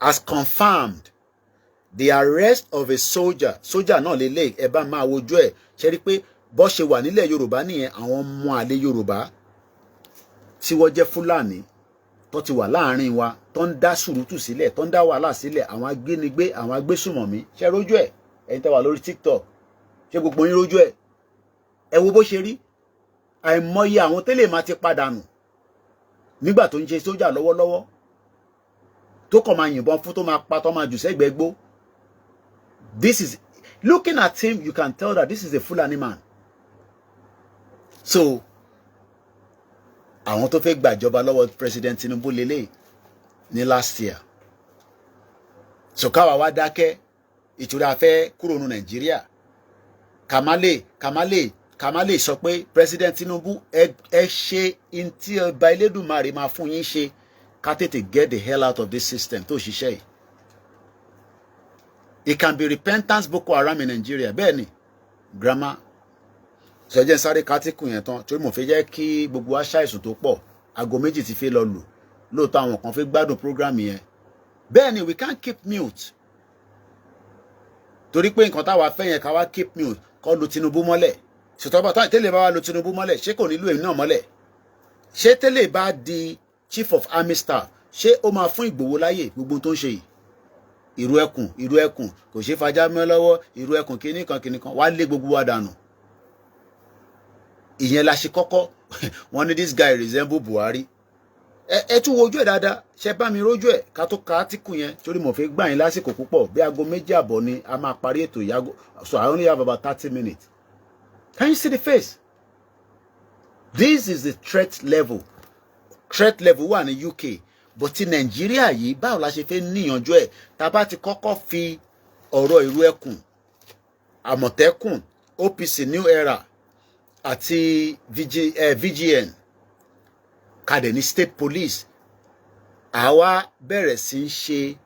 has confirmed the arrest of a soldier. Soldier náà lélẹ̀ ẹ bá máa wojú ẹ̀. Ṣe rí pé bó ṣe wà nílẹ̀ Yorùbá nìyẹn, àwọn ọmọ àlè Yorùbá tí wọ́n jẹ́ Fúlàní tó ti wà láàrin wa, tó ń dá sùrùtù sílẹ̀, tó ń dá wàhálà sílẹ̀, àwọn agbénigbé, àwọn agbésùmọ̀mí. Ṣé rójú ẹ̀? Ẹ̀yin tẹ́ wà lórí TikTok, ṣé gbogbo yín rójú ẹ̀? Ẹ wo bó ṣe rí. Àìmọye àwọn tẹ́lẹ̀ máa ti padànù nígbà tó ń ṣe sójà lọ́wọ́lọ́wọ́ tó kàn máa yìnbọn fún, tó máa pa, tó máa jù sẹ́gbẹ̀ẹ́ gbó. This is, looking at him, you can tell that this is a Fulani man. So àwọn tó fẹ́ gbàjọba lọ́wọ́ President Tinubu lélẹ̀ ní last year. So káwa wá dákẹ́ ìtura fẹ́ kúrò ní Nàìjíríà. Ká má lè sọ pé President Tinubu ẹ ṣe in tí ọba Elédùmarè máa fún yín ṣe ká tètè get the hell out of this system tó ṣiṣẹ́ yìí. It can be repentance Boko Haram in Nigeria. Bẹ́ẹ̀ ni grammar. So jẹ́ sáré kátìkù yẹn tán torí mo fẹ́ jẹ́ kí gbogbo wa ṣàìsùn tó pọ̀. Aago 2 ti fẹ́ lọ lù. Lóòótọ́ àwọn kan fẹ́ gbádùn program yẹn. Bẹ́ẹ̀ ni we can't keep mute. Torí pé nǹkan táwa fẹ́ yẹn ká wá keep mute kọ́ lu Tinubu mọ́lẹ̀. Ṣètọ́ba tẹ́lẹ̀ bá wá lu Tinubu mọ́lẹ̀ ṣé kò ní lu èmi náà mọ́lẹ̀? Ṣé tẹ́lẹ̀ bá di Chief of Army Staff ṣé ó máa fún Ìgbòho láyè gbogbo tó ń ṣe yìí? Ìrù ẹkùn kò ṣe fajá mọ́ lọ́wọ́, ìrù ẹkùn kìnnìkan wá lé gbogbo wa dànù. Ìyẹn la ṣe kọ́kọ́ wọ́n ní this guy resemble Buhari. ẹ tún wojú ẹ̀ dáadáa ṣe bá mi rójú ẹ̀ ká tó ka átíkù yẹn torí mo fi gbà yín lásìkò púpọ̀ bí aago 2:30 ni a máa parí ètò ìyàgò, so I only have about 30 minutes. Can you see the face? This is the threat level. Threat level wà ní UK, but ti Nàìjíríà yìí báwo la ṣe fẹ́ níyànjú ẹ̀ tá a bá ti kọ́kọ́ fi ọ̀rọ̀ ìrú ẹkùn, Àmọ̀tẹ́kùn, OPC New Era àti VGN kàdé ní state police àwa bẹ̀rẹ̀ sí í ṣe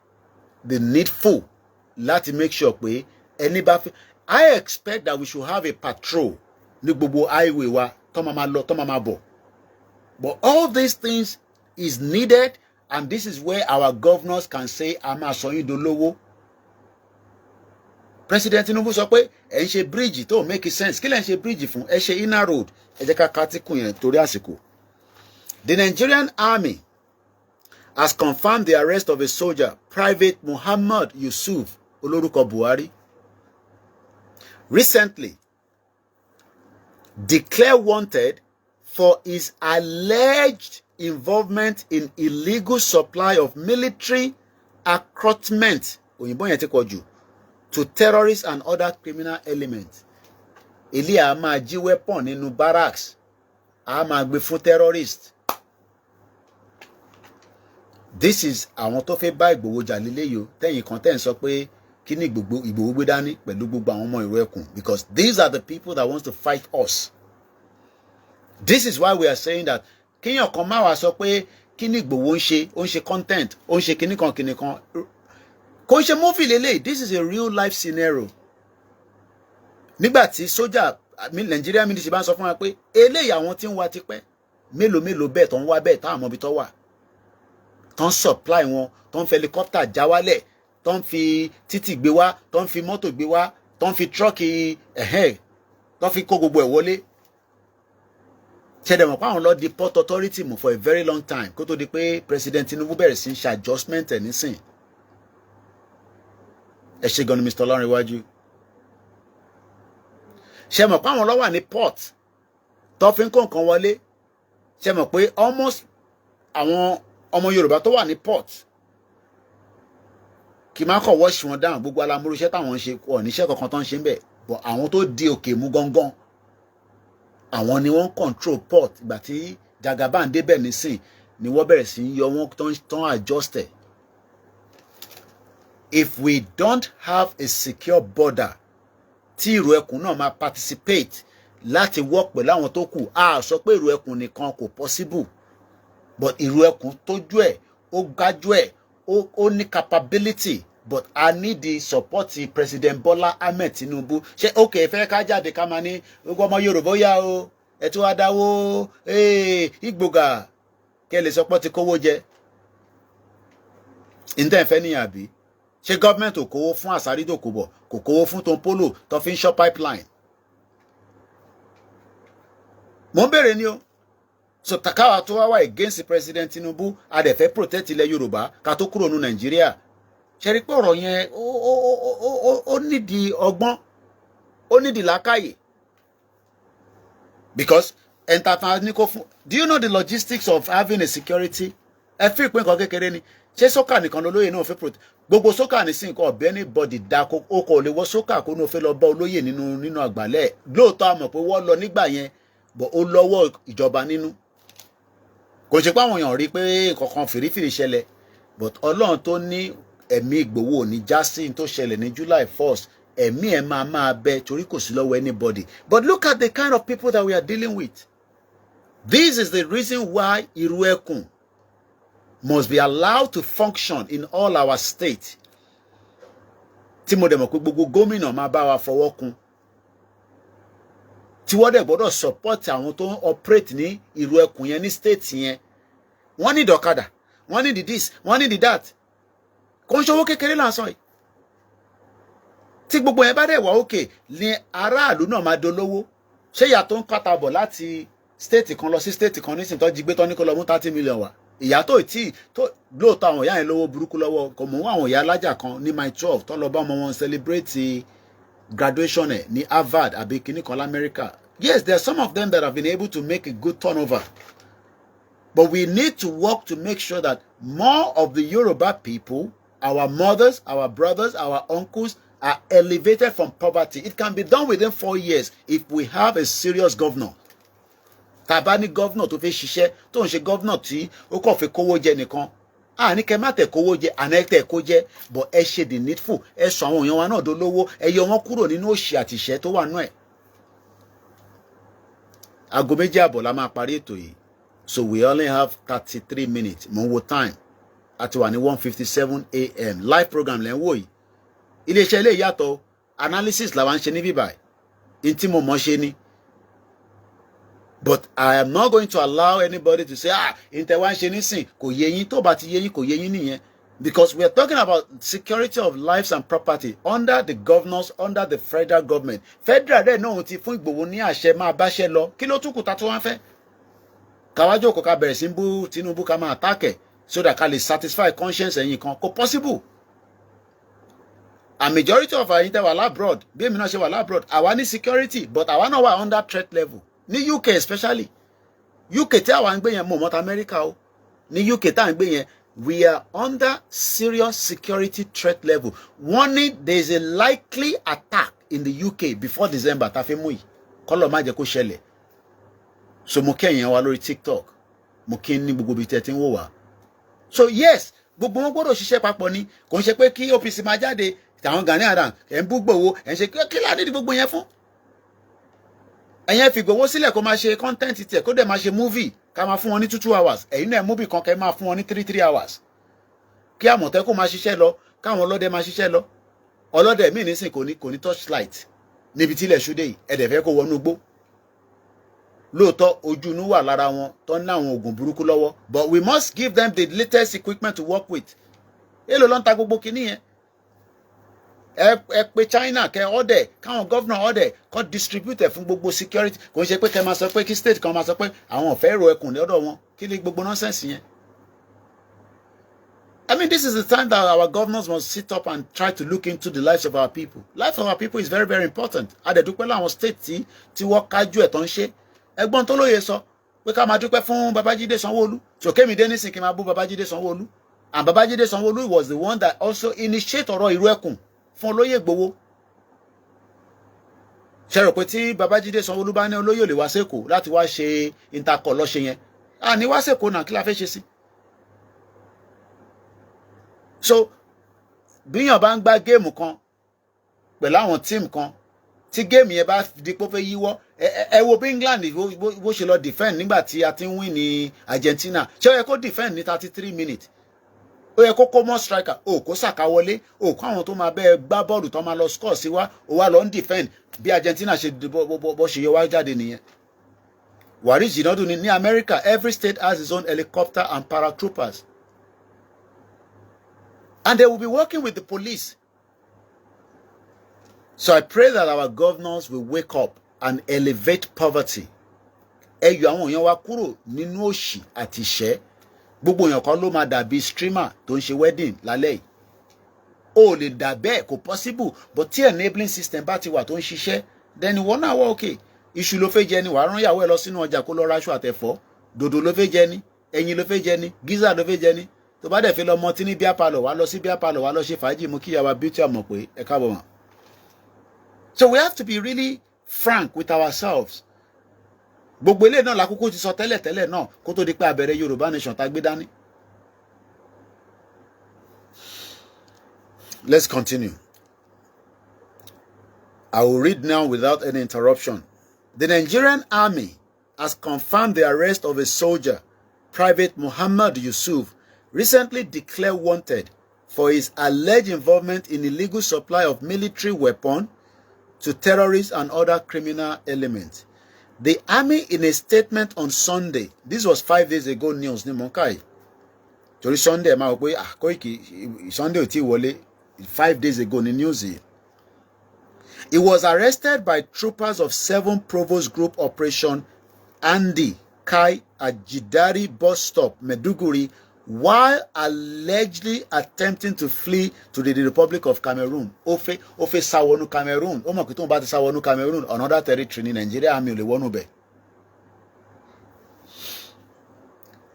the needful láti make sure pé ẹni bá fi. I expect that we should have a patrol ní gbogbo highway wa tó máa lọ tó máa bọ̀. But all these things is needed, and this is where our governors can say a máa sọ yín dolówó. President Tinubu sọ pé ẹ ń ṣe bridge tó make sense. Kí lẹ ń ṣe bridge fún? Ẹ ṣe inner road. Ẹ jẹ́ ká kátìkù yẹn torí àsìkò. The Nigerian army has confirmed the arrest of a soldier, Private Muhammad Yusuf Olórúkọ Buhari, recently declared wanted for his alleged involvement in illegal supply of military accoutrement òyìnbó yẹn ti kọ jù to terrorists and other criminal elements. Ilé a máa jí weapon nínú barracks, a máa gbé fún terrorists. This is àwọn tó fẹ́ bá Ìgbòho jà lílé yìí o tẹ́yìn kan tẹ́ ń sọ pé kí ni Ìgbòho gbé dání pẹ̀lú gbogbo àwọn ọmọ ìró ẹkùn, because these are the people that want to fight us. This is why we are saying that kíyàn kan máa wá sọ pé kí ni Ìgbòho ó ń ṣe content, ó ń ṣe kíní kan kò ń ṣe movie lélẹ̀. This is a real life scenario. Nígbà tí sójà Nigeria military bá ń sọ fún wa pé eléyìí àwọn tí ń wá tipẹ́ mélòó bẹ́ẹ̀ tó ń wá bẹ́ẹ̀ táwọn ọmọbi tó wà tó ń supply wọn, tó ń fi helicopter já wálẹ̀, tó ń fi títì gbé wá, tó ń fi mọ́tò gbé wá, tó ń fi trọ́ọ̀kì tó fi kó gbogbo ẹ̀ wọlé. Ṣẹ̀dẹ̀ mọ̀ pé àwọn lọ di port authority mú for a very long time kó tó di pé President Tinubu bẹ̀rẹ̀ sí ń ṣe adjustment ẹ̀ nísìn. Ẹ ṣe gan ni Mr. Ọlọ́runwájú. Ṣé mọ̀ pé àwọn lọ wà ní port tó fi ń kó nǹkan wọlé. Ṣé mọ̀ pé almost àwọn ọmọ Yorùbá tó wà ní port kì máa kọ̀ wọ́ọ̀ṣì wọn dáhùn gbogbo alamúrúṣẹ́ táwọn ń ṣe kọ̀ níṣẹ́ kankan tó ń ṣe ń bẹ̀, but àwọn tó di òkè mú gángan àwọn ni wọ́n control port. Ìgbà tí Jagaban débẹ̀ nísìn ni wọ́n bẹ̀rẹ̀ sí í yọ wọ́n tán adjust ẹ̀. If we don't have a secure border tí ìró ẹkùn náà máa participate láti work pẹ̀lú àwọn tó kù, a sọ pé ìró ẹkùn nìkan kò possible, but ìró ẹkùn tójú ẹ̀ ó gájú ẹ̀ ó ní capability, but I need the support President Bola Ahmed Tinubu. Ṣé okay fẹ́ ká jáde ká máa ní gbogbo ọmọ Yorùbá yá o ẹ tún wá dáwó Ìgbòga kẹ́ lè sọ pé ti kówó jẹ. Ǹtẹ́ fẹ́ níyàn àbí? Ṣé government ò kówó fún Àsárídòkòbọ̀, kò kówó fún Tompolo tó fi ń ṣọ́ pipeline? Mo ń bèrè ni o. So takawa tó wá against President Tinubu a dẹ̀ fẹ́ protect ilẹ̀ Yorùbá ká tó kúrò ní Nàìjíríà. Ṣé rí pé ọ̀rọ̀ yẹn ó nídìí ọgbọ́n, ó nídìí làákàyè. Because do you know the logistics of having a security? Ẹ fi ìpín kan kékeré ni. Ṣé sókà nìkan lolóyè náà fẹ́ protect? Gbogbo sókà ní sí nǹkan ọ̀bẹ anybody dá ó kò lè wọ sókà kó ní o fẹ́ lọ bá olóyè nínú àgbàlẹ̀. Lóòótọ́ a mọ̀ pé wọ́n lọ nígbà yẹn, but ó lọ́wọ́ ìjọba nínú. Kò ṣe pé àwọn èèyàn rí pé nǹkan kan fìrífìrí ṣẹlẹ̀, but Ọlọ́run tó ní ẹ̀mí Ìgbòho ní jásí tó ṣẹlẹ̀ ní July 1st, ẹ̀mí ẹ̀ máa bẹ torí kò sí lọ́wọ́ anybody. But look at the kind of people that we are dealing with. This is the reason why ìrú ẹkùn must be allowed to function in all our states. Tí mo dẹ̀ mọ̀ pé gbogbo gómìnà máa bá wa fọwọ́ kún. Tí wọ́n dẹ̀ gbọ́dọ̀ support àwọn tó ń operate ní ìrú ẹkùn yẹn ní state yẹn. Wọ́n ní ìdọ̀kadà, wọ́n ní this, wọ́n ní that. Kò ń ṣòwò kékeré lásán yìí. Tí gbogbo yẹn bá dẹ̀ wà òkè ní aráàlú náà máa dolówó. Ṣé ìyá tó ń kàtàbọ̀ láti state kan lọ sí state kan nísìnyí tó jí gbé tán ní kó lọ mú 30 million wá? Ìyá tó lóòótọ́ àwọn ìyá yẹn lówó burúkú lọ́wọ́, kò mú àwọn ìyá alájà kan ní my 12 tó lọ bá ọmọ wọn celebrate graduation ẹ̀ ní Harvard àbí kìíní kan l'Amẹ́ríkà. Yes, there are some of them that have been able to make a good turnover. But we need to work to make sure that more of the Yoruba people, our mothers, our brothers, our uncles, are elevated from poverty. It can be done within 4 years if we have a serious governor. Tabani governor tó fẹ́ ṣiṣẹ́ tó ń ṣe governor tí ó kàn fẹ́ kówó jẹ nìkan. Ní kẹ́ má tẹ̀ kówó jẹ, àná tẹ̀ kó jẹ, but ẹ ṣe the needful. Ẹ sọ àwọn èèyàn wa náà dolówó, ẹ yọ wọn kúrò nínú òṣì àti ìṣẹ́ tó wà nú ẹ̀. Aago 2:30 la máa parí ètò yìí. So we only have 33 minutes. Mo wo time. Àti wà ní 1:57 a.m. Live program lẹ́ ń wò yìí. Ilé-iṣẹ́ ilé ìyàtọ̀ analysis la wá ń ṣe ní bíbáyìí. In tí mo mọ̀ ṣe ni. But I am not going to allow anybody to say, in tẹ́ wá ń ṣe nísìn, kò yé yín, tó bá ti yé yín, kò yé yín nìyẹn. Because we are talking about security of lives and property under the governors, under the federal government. Federal rẹ̀ náà ti fún Ìgbòho ní àṣẹ máa báṣẹ́ lọ. Kí ló tún kù tá tó wá fẹ́? Káwájọ́ kò ká bẹ̀rẹ̀ sí bú Tinubu ká máa attack ẹ̀ so that ká lè satisfy conscience ẹ̀yin kan. Kò possible. A majority of our intel wà labroad, bí èmi náà ṣe wà labroad, àwa ní security, but àwa náà wà under threat level. Ní UK especially. UK tí àwa ń gbé yẹn mọ̀ mọ́ta America o. Ní UK tá à ń gbé yẹn, we are under serious security threat level. Warning, there is a likely attack in the UK before December. Ta fẹ́ mú yìí. Kọ́lọ̀ má jẹ́ kó ṣẹlẹ̀. So mo kẹ́yìn wa lórí TikTok. Mo kí ní gbogbo ibi tẹ́ ti ń wò wá. So yes, gbogbo wọn gbọ́dọ̀ ṣiṣẹ́ papọ̀ ni. Kò ń ṣe pé kí OPC máa jáde, àwọn Gani Adams, ẹ̀ ń bú Ìgbòho, ẹ̀ ń ṣe kí láti di gbogbo yẹn fún. Ẹ̀yin fi Ìgbòho sílẹ̀ kó máa ṣe content tiẹ̀, kó dẹ̀ máa ṣe movie, ká máa fún wọn ní 2 hours. Ẹ̀yin náà movie kan kẹ́ máa fún wọn ní 3 hours. Kí Àmọ̀tẹ́kùn máa ṣiṣẹ́ lọ, káwọn ọlọ́dẹ máa ṣiṣẹ́ lọ. Ọlọ́dẹ míì nísìn kò ní torchlight níbi tí ilẹ̀ ṣúdé yìí, ẹ̀dẹ̀ fẹ́ kó wọnú igbó. Lóòótọ́ ojú inú wà lára wọn tó ń ná àwọn oògùn burúkú lọ́wọ́, but we must give them the latest equipment to work with. Èló ló ń ta gbogbo kinní yẹn. Ẹ pé China kẹ́ order, káwọn governor order kó distribute fún gbogbo security. Kò ń ṣe pé kẹ́ máa sọ pé kí state kan máa sọ pé àwọn ò fẹ́ ro ẹkùn lọ́dọ̀ wọn. Kí ni gbogbo nonsense yẹn? I mean, this is the time that our governors must sit up and try to look into the lives of our people. Life of our people is very, very important. Adẹ̀dúpẹ́ láwọn state tí wọ́n kájú ẹ̀ tó ń ṣe. Ẹgbọ́n tó lóye sọ pé ká máa dúpẹ́ fún Babájídé Sanwó-Olú. So kémi dé nísìn kí n máa bú Babájídé Sanwó-Olú. And Babájídé Sanwó-Olú was the one that also initiate ọ̀rọ̀ ìrú ẹkùn fún olóyè Ìgbòho. Ṣé rò pé tí Babájídé Sanwó-Olú bá ní olóyè ò lè wá sẹ́kọ̀ọ́ láti wá ṣe intercol lọ́ṣẹ́ yẹn? Ní wá sẹ́kọ̀ọ́ náà kí la fẹ́ ṣe sí? So bíyàn bá ń gbá géèmù kan pẹ̀lú àwọn tíìmù kan tí géèmù yẹn bá di pé ó fẹ́ yíwọ́, ẹ wo bí England bó ṣe lọ defend nígbà tí a ti ń win ní Argentina. Ṣé ó yẹ kó defend ní 33 minutes? Ó yẹ kó kó mọ́ striker, kó sàká wọlé, kó àwọn tó máa bẹ́ẹ̀ gbá bọ́ọ̀lù tó máa lọ score sí wa, ó wá lọ ń defend bí Argentina ṣe bó ṣe yọ wá jáde nìyẹn. Waris Jinadu ní America, every state has its own helicopter and paratroopers. And they will be working with the police. So I pray that our governors will wake up and elevate poverty. Ẹ yọ àwọn èèyàn wa kúrò nínú òṣì àti ìṣẹ́. Gbogbo èèyàn kan ló máa dàbí streamer tó ń ṣe wedding lálẹ́ yìí. Ó lè dà bẹ́ẹ̀, kò possible. But tí enabling system bá ti wà tó ń ṣiṣẹ́, then ìwọ náà wà okay. Iṣu ló fẹ́ jẹ ni, wàá rán ìyàwó ẹ lọ sínú ọjà kó lọ ra aṣọ àtẹ̀fọ́. Dòdò ló fẹ́ jẹ ni, ẹyin ló fẹ́ jẹ ni, gíza ló fẹ́ jẹ ni. Tó bá dẹ̀ fi lọ mọtí ní bíá palọ̀, wá lọ sí bíá palọ̀, wá lọ ṣe fàájì, mú kí ìyàwó beauty àmọ̀ pé ẹ káàbọ̀ mọ́. So we have to be really frank with ourselves. Gbogbo ilé náà lákòókò ti sọ tẹ́lẹ̀ náà kó tó di pé abẹ̀rẹ̀ Yorùbá nation tá gbé dání. Let's continue. I will read now without any interruption. The Nigerian army has confirmed the arrest of a soldier, Private Muhammad Yusuf, recently declared wanted for his alleged involvement in illegal supply of military weapons to terrorists and other criminal elements. The army, in a statement on Sunday, this was 5 days ago news ní Monkai. Torí Sunday máa wò pé Koiki Sunday ò tí wọlé, 5 days ago ní news yìí. He was arrested by troopers of 7 Provost Group Operation Andy Kai at Jidari bus stop, Meduguri, while allegedly attempting to flee to the Republic of Cameroon. Ó fẹ́ sá wọnú Cameroon. Ó mọ̀ pé tóun bá ti sá wọnú Cameroon, another territory ní Nigeria, àmì ò lè wọnú bẹ̀.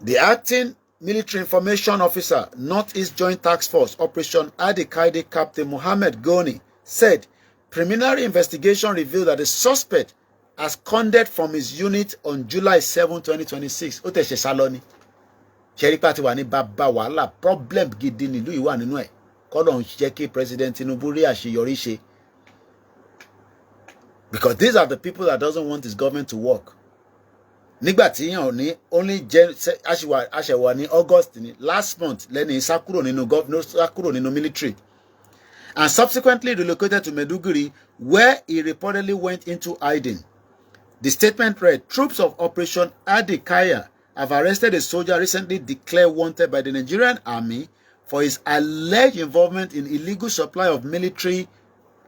The acting military information officer, Northeast Joint Task Force, Operation Adi-Kaide, Captain Mohammed Goni, said preliminary investigation revealed that the suspect absconded from his unit on July 7, 2026. Ó tẹ̀sẹ̀ sálọ ni. Ṣẹ́rípà ti wà ní bàbá wàhálà problem gidi nílùú ìwà nínú ẹ̀. Kọ́lọ̀ ń jẹ́ kí President Tinubu rí àṣeyọrí ṣe. Because these are the people that doesn't want his government to work. Nígbà tí yàn ní only aṣẹ̀wà ní August ní last month lẹ́ni sá kúrò nínú military and subsequently relocated to Maiduguri where he reportedly went into hiding. The statement read, troops of Operation Adi-Kaide have arrested a soldier recently declared wanted by the Nigerian army for his alleged involvement in illegal supply of military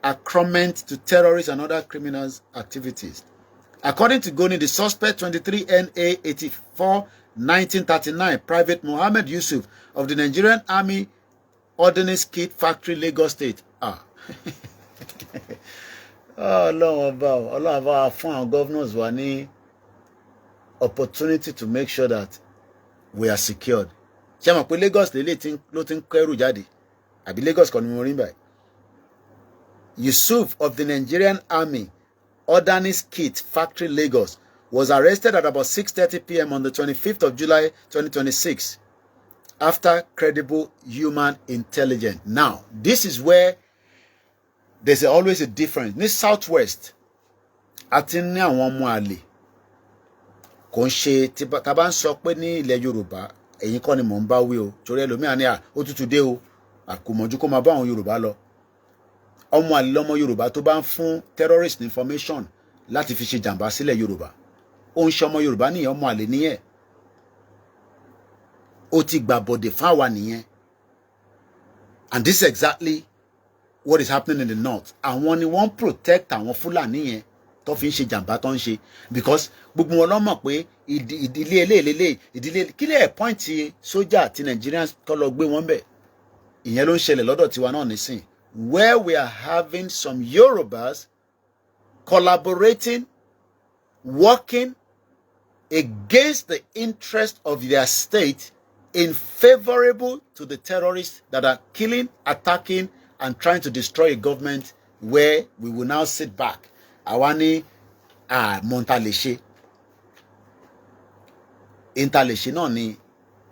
armament to terrorists and other criminal activities. According to Goni, the suspect, 23 NA 84 1939, Private Mohammed Yusuf of the Nigerian Army Ordnance Kit Factory, Lagos State. Ọlọ́run ọba fún àwọn governors wa ní opportunity to make sure that we are secured. Ṣé mọ̀ pé Lagos ló ti ń kẹ́rù jáde? Àbí Lagos kan ni mo rí báyìí. Yusuf of the Nigerian Army Ordnance Kit Factory, Lagos, was arrested at about 6:30 p.m. on the 25th of July 2026 after credible human intelligence. Now, this is where there's always a difference. Ní Southwest, àti ní àwọn ọmọ àlè kò ń ṣe tá bá ń sọ pé ní ilẹ̀ Yorùbá ẹ̀yin kọ́ ni mò ń bá wí o torí ẹlòmíà ní ó tútù dé o àkùmọ̀jú kó máa bá àwọn Yorùbá lọ. Ọmọ àlè lọmọ Yorùbá tó bá ń fún terrorist information láti fi ṣe jàǹbá sílẹ̀ Yorùbá ó ń ṣe ọmọ Yorùbá nìyẹn, ọmọ àlè nìyẹn, ó ti gbà bọ̀dẹ̀ fáwa nìyẹn. And this is exactly what is happening in the north. Àwọn ni wọ́n protect àwọn Fúlàní yẹn tó fi ń ṣe jàǹbá tó ń ṣe because gbogbo wọn ló mọ̀ pé ìdílé eléèlélé ìdílé kílẹ̀ pọ́ìntì sójà ti Nigerians tó lọ gbé wọn bẹ̀ ìyẹn ló ń ṣẹlẹ̀ lọ́dọ̀ tiwa náà nísìn, where we are having some Yorubas collaborating, working against the interest of their state in favorable to the terrorists that are killing, attacking, and trying to destroy a government where we will now sit back. Awani Montaleshe. Intaleshe náà ni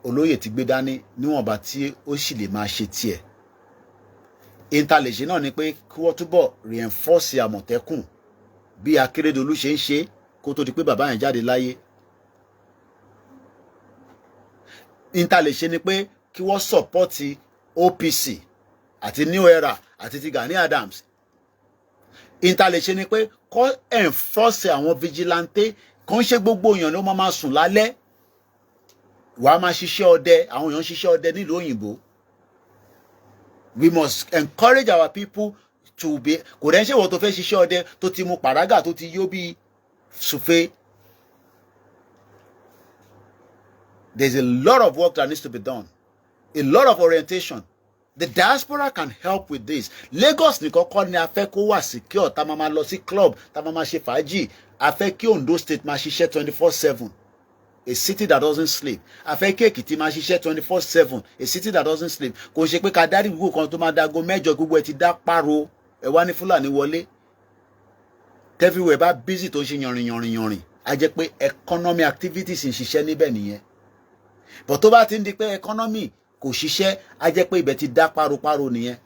olóyè ti gbé dání níwọ̀nba tí ó sì lè máa ṣe tiẹ̀. Intaleshe náà ni pé kí wọ́n túbọ̀ reinforce Àmọ̀tẹ́kùn bí Akérédolú ṣe ń ṣe kó tó di pé bàbá yẹn jáde láyé. Intaleshe ni pé kí wọ́n support OPC àti New Era àti ti Gani Adams. Intaleshe ni pé kó enforce àwọn vigilante kó ń ṣe gbogbo èèyàn ló máa sùn lálẹ́. Wàá máa ṣiṣẹ́ ọdẹ, àwọn èèyàn ṣiṣẹ́ ọdẹ nílùú òyìnbó. We must encourage our people to be. Kò dẹ́ ṣe wọ́n tó fẹ́ ṣiṣẹ́ ọdẹ tó ti mu pàrágà tó ti yó bí sùfé. There's a lot of work that needs to be done. A lot of orientation. The diaspora can help with this. Lagos nìkan kọ́ ni a fẹ́ kó wà secure, tá máa lọ sí club, tá máa ṣe fàájì. A fẹ́ kí Ondo State máa ṣiṣẹ́ 24/7. A city that doesn't sleep. A fẹ́ kí Èkìtì máa ṣiṣẹ́ 24/7. A city that doesn't sleep. Kò ṣe pé ká dárí gbogbo kan tó máa dago mẹ́jọ gbogbo ẹ̀ ti dá páro. Ẹ wá ní Fúlàní wọlé. Everywhere bá busy tó ṣe yànrìn. A jẹ́ pé economy activities ń ṣiṣẹ́ níbẹ̀ nìyẹn. But tó bá ti ń di pé economy kò ṣiṣẹ́, a jẹ́ pé ibẹ̀ ti dá páro nìyẹn.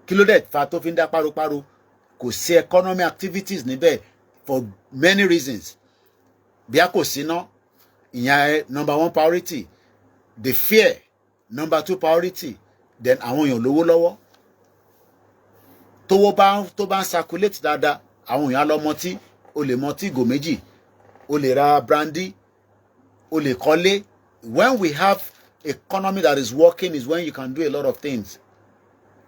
Kí ló dé fa tó fi ń dá páro? Kò sí economy activities níbẹ̀ for many reasons. Bí a kò sí ná, ìyẹn number one priority. The fear, number two priority. Then àwọn èèyàn lówó lọ́wọ́. Tó bá ń circulate dáadáa, àwọn èèyàn lọ mọtí, o lè mọtí ìgò méjì, o lè ra brandy, o lè kọ́lé. When we have economy that is working is when you can do a lot of things.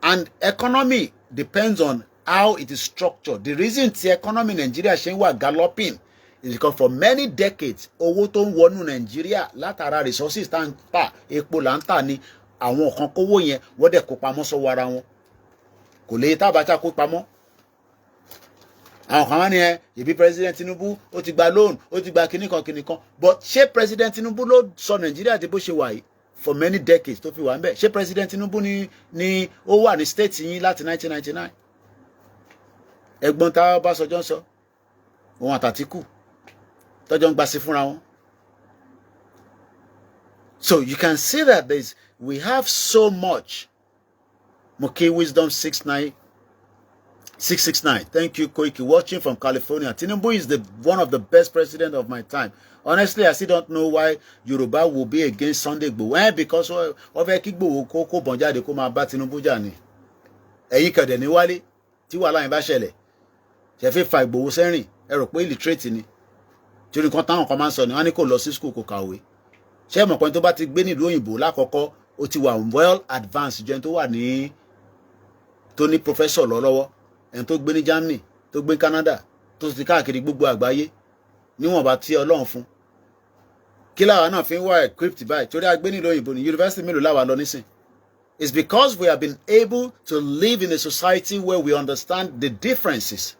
And economy depends on how it is structured. The reason the economy in Nigeria ṣe ń wà galloping is because for many decades, owó tó ń wọnú Nigeria látara resources tá ń tà, epo là ń tà ni àwọn kan kówó yẹn wọ́n dẹ̀ kó pamọ́ sọ́wọ́ ara wọn. Kò lè tá Abacha kó pamọ́. àwọn kan wá ní ìbí president Tinubu ó ti gba loan ó ti gba kìnnìkan but ṣé president Tinubu ló sọ Nàìjíríà di bó ṣe wà yìí for many decades tó fi wà ń bẹ̀? Ṣé president Tinubu ni ó wà ní state yín láti 1999? ẹ̀gbọ́n tá Ọbásanjọ́ ń sọ òun àtàtìkù tọ́jọ́ ń gbàsí fúnra wọn. So you can see that we have so much. Moke Wisdom 669. Thank you, Koiki, watching from California. Tinubu is one of the best presidents of my time. Honestly, I still don't know why Yoruba will be against Sunday Igboho. Because of Igboho kó bọ́n jáde kó máa bá Tinubu jà ni. Ẹ̀yin kẹ̀dẹ̀ ní wálé tí wàhálà yẹn bá ṣẹlẹ̀. Ṣé fẹ́ fa Igboho sẹ́rìn? Ẹ rò pé illiterate ni. Tí nǹkan táwọn kan máa ń sọ ni wọ́n ní kó lọ sí school kó kàwé. Ṣé mọ̀ pé tó bá ti gbé nílùú òyìnbó lákọ̀ọ́kọ́ ó ti wà well advanced jẹun tó wà ní tó ní professor lọ́wọ́ ẹni tó gbé ní Germany tó gbé Canada tó ti káàkiri gbogbo àgbáyé níwọ̀nba tí Ọlọ́run fún. Kí láwa náà fi ń wá equipped báyìí torí a gbé nílùú òyìnbó ní yunifásitì mélòó láwa lọ nísìn. It's because we have been able to live in a society where we understand the differences.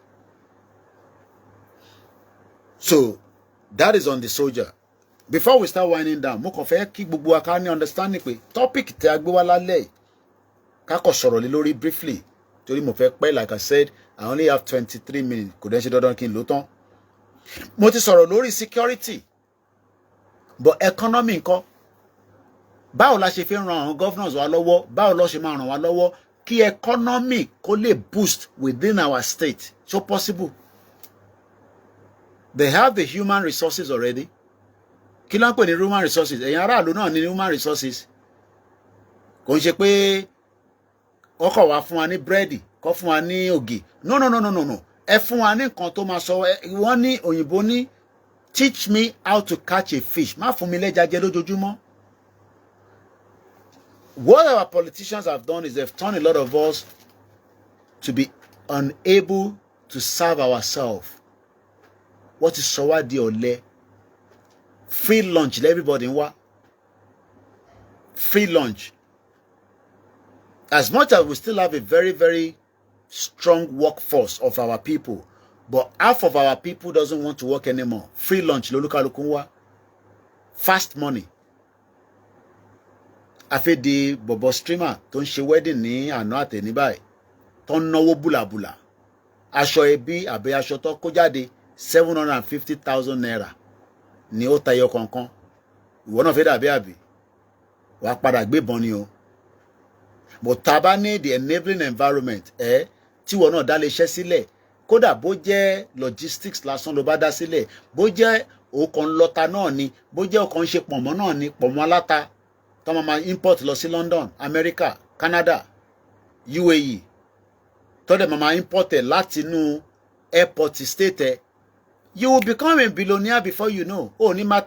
So that is on the soldier. Before we start winding down, mo kàn fẹ́ kí gbogbo wa ká ní understanding pé topic tí a gbé wá lálẹ́ yìí ká kọ̀ sọ̀rọ̀ lé lórí briefly torí mo fẹ́ pẹ́ like I said I only have 23 minutes kò dẹ́ ṣe dandan kí n lò tán. Mo ti sọ̀rọ̀ lórí security but economy ńkọ́ báwo la ṣe fi ran àwọn governors wa lọ́wọ́ báwo ló ṣe máa ràn wá lọ́wọ́ kí economy kó lè boost within our state so possible. They have the human resources already. Kí ló ń pè ní human resources? Ẹ̀yin aráàlú náà ní human resources. Kò ń ṣe pé ọkọ̀ wá fún wa ní búrẹ́dì kọ́ fún wa ní ògì. No. Ẹ fún wa ní nǹkan tó máa sọ wọ́n ní òyìnbó ní teach me how to catch a fish. Má fún mi lẹ́ja jẹ lójoojúmọ́. What our politicians have done is they've turned a lot of us to be unable to serve ourselves. What is sọ wá di ọ̀lẹ? Free lunch everybody ń wá. Free lunch. As much as we still have a very, very strong workforce of our people, but half of our people doesn't want to work anymore. Free lunch lolúkálùkù ń wá. Fast money. Àfi di bọ̀bọ̀ streamer tó ń ṣe wedding ní àná àtẹ̀ní báyìí tó ń náwó búlàbúlà. Aṣọ ẹbí àbí aṣọ tó kó jáde 750,000 naira ni ó tayọ kankan. Ìwọ náà fẹ́ dàbí àbí wàá padà gbébọn ni o. But tá bá ní the enabling environment tí ìwọ náà dá lè ṣẹ́ sílẹ̀ kódà bó jẹ́ logistics lásán ló bá dá sílẹ̀ bó jẹ́ òkan lọ́ta náà ni bó jẹ́ òkan ṣe pọ̀nmọ́ náà ni pọ̀nmọ́ aláta tó máa import lọ sí London, America, Canada, UAE tó dẹ̀ máa import ẹ̀ láti inú airport state you will become a billionaire before you know. Oh, ní máa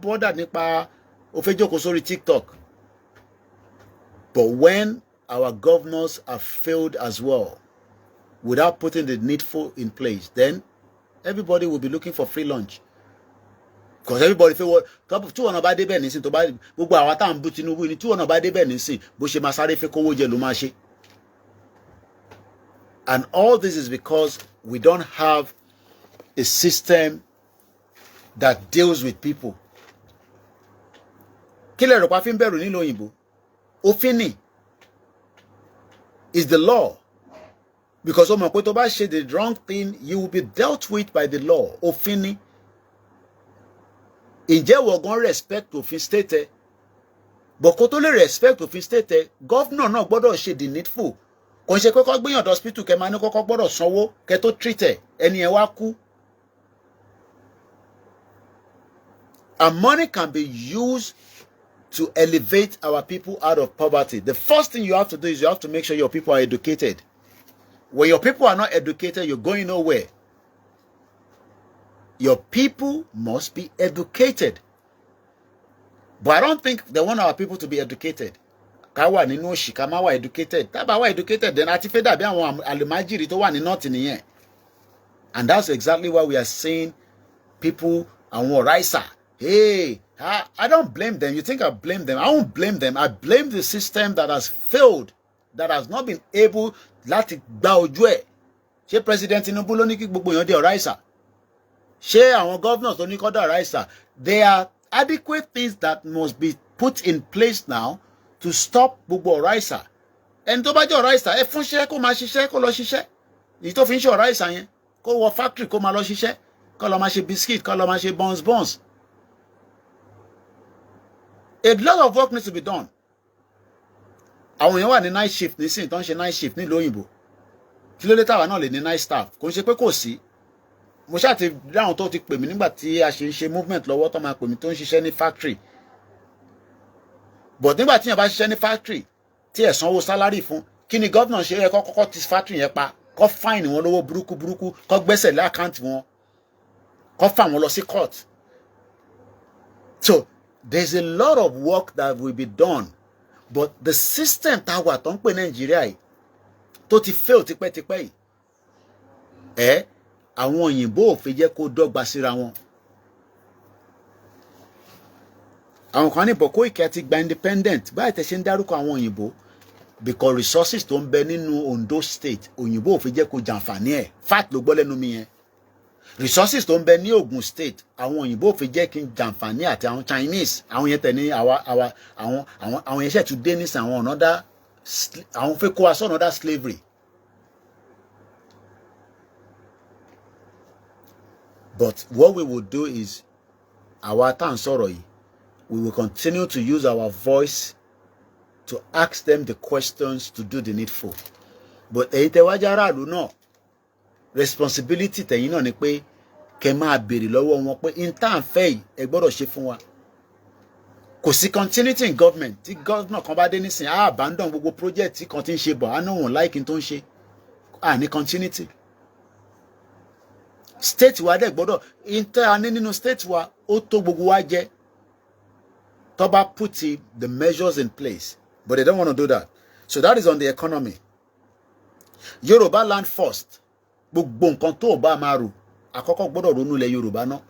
bọ́dà nípa òfejòkó sórí TikTok. But when our governors have failed as well, without putting the needful in place, then everybody will be looking for free lunch. Because everybody feel what tí wọn bá débẹ̀ nísìn tó bá gbogbo àwa tá à ń bú Tinubu ni tí wọn bá débẹ̀ nísìn bó ṣe máa sáré fẹ́ kówó jẹ ló máa ṣe. And all this is because we don't have a system that deals with people. Kí lẹ rò pa fi ń bẹ̀rù nílùú òyìnbó? Òfin ni is the law. Because ó mọ̀ pé tó bá ṣe the wrong thing, you will be dealt with by the law. Òfin ni. Ǹjẹ́ wọ́n gan respect òfin state? But kó tó lè respect òfin state, governor náà gbọ́dọ̀ ṣe the needful. Kò ń ṣe pé kó gbéyàn hospital kẹ́ máa ní kọ́kọ́ gbọ́dọ̀ sanwó kẹ́ tó treat ẹni ẹ wá kú. And money can be used to elevate our people out of poverty. The first thing you have to do is you have to make sure your people are educated. When your people are not educated, you're going nowhere. Your people must be educated. But I don't think they want our people to be educated. Ká wà nínú òṣì ká má wà educated. Tá bá wà educated, then àti fẹ́ dàbí àwọn àlùmájìrì tó wà ní north nìyẹn. And that's exactly why we are seeing people àwọn ọ̀ráìsà. Hey, I don't blame them. You think I blame them? I won't blame them. I blame the system that has failed, that has not been able láti gba ojú ẹ̀. ṣé president Tinubu ló ní kí gbogbo èèyàn dé ọ̀ráìsà? ṣé àwọn governors tó ní kọ́ dé ọ̀ráìsà? There are adequate things that must be put in place now to stop gbogbo ọ̀ráìsà. ẹni tó bá jẹ́ ọ̀ráìsà ẹ fúnṣẹ́ kó máa ṣiṣẹ́ kó lọ ṣiṣẹ́. èyí tó fi ń ṣe ọ̀ráìsà yẹn kó wọ factory kó máa lọ ṣiṣẹ́ kó lọ máa ṣe biscuit kó lọ máa ṣe buns. A lot of work needs to be done. àwọn èèyàn wà ní night shift nísìnyí tó ń ṣe night shift nílùú òyìnbó. kí ló dé táwa náà lè ní night staff? kò ń ṣe pé kò sí. mo ṣáà ti rí àwọn tó ti pè mí nígbà tí a ṣe ń ṣe movement lọ́wọ́ tó máa pè mí tó ń ṣiṣẹ́ ní factory. but nígbà tí èèyàn bá ṣiṣẹ́ ní factory tí ẹ̀ sanwó sálárì fún, kí ni gọ́vnà ṣe yẹ kọ́kọ́ ti factory yẹn pa, kó fáìnì wọn lówó burúkú, kó gbẹ́sẹ̀ lé àkáǹtì wọn, kó fà wọn lọ sí court. So there's a lot of work that will be done, but the system táwa tó ń pè Nàìjíríà yìí tó ti fail tipẹ́tipẹ́ yìí àwọn òyìnbó ò fi jẹ́ kó dọ́gba síra wọn. àwọn kan ní Koiki ti gba independent báyìí tẹ̀ ṣe ń dárúkọ àwọn òyìnbó because resources tó ń bẹ nínú Ondo state òyìnbó ò fi jẹ́ kó jàǹfààní ẹ̀. fact ló gbọ́ lẹ́nu mi yẹn. resources tó ń bẹ ní Ogun state àwọn òyìnbó ò fi jẹ́ kí n jàǹfààní àti àwọn Chinese àwọn yẹn tẹ̀ ní àwọn yẹn ṣẹ̀ tún dé nísìn àwọn ọ̀nàdá àwọn fẹ́ kó aṣọ ọ̀nàdá slavery. But what we will do is àwa tá à ń sọ̀rọ̀ yìí we will continue to use our voice to ask them the questions to do the needful. But èyí tẹ́ wá jẹ́ aráàlú náà responsibility tẹ̀yin náà ni pé kẹ́ máa béèrè lọ́wọ́ wọn pé in tá à ń fẹ́ yìí ẹ gbọ́dọ̀ ṣe fún wa. kò sí continuity in government tí governor kan bá dé nísìnyí abandon gbogbo project tí kan ti ń ṣe bọ̀ á náà wọ̀n láìkí tó ń ṣe ní continuity. State wa dẹ̀ gbọ́dọ̀ inter a ní nínú state wa ó tó gbogbo wa jẹ́ tó bá put the measures in place, but they don't want to do that. So that is on the economy. Yorùbáland first. gbogbo nǹkan tó bá máa rò àkọ́kọ́ gbọ́dọ̀ ronú ilẹ̀ Yorùbá náà.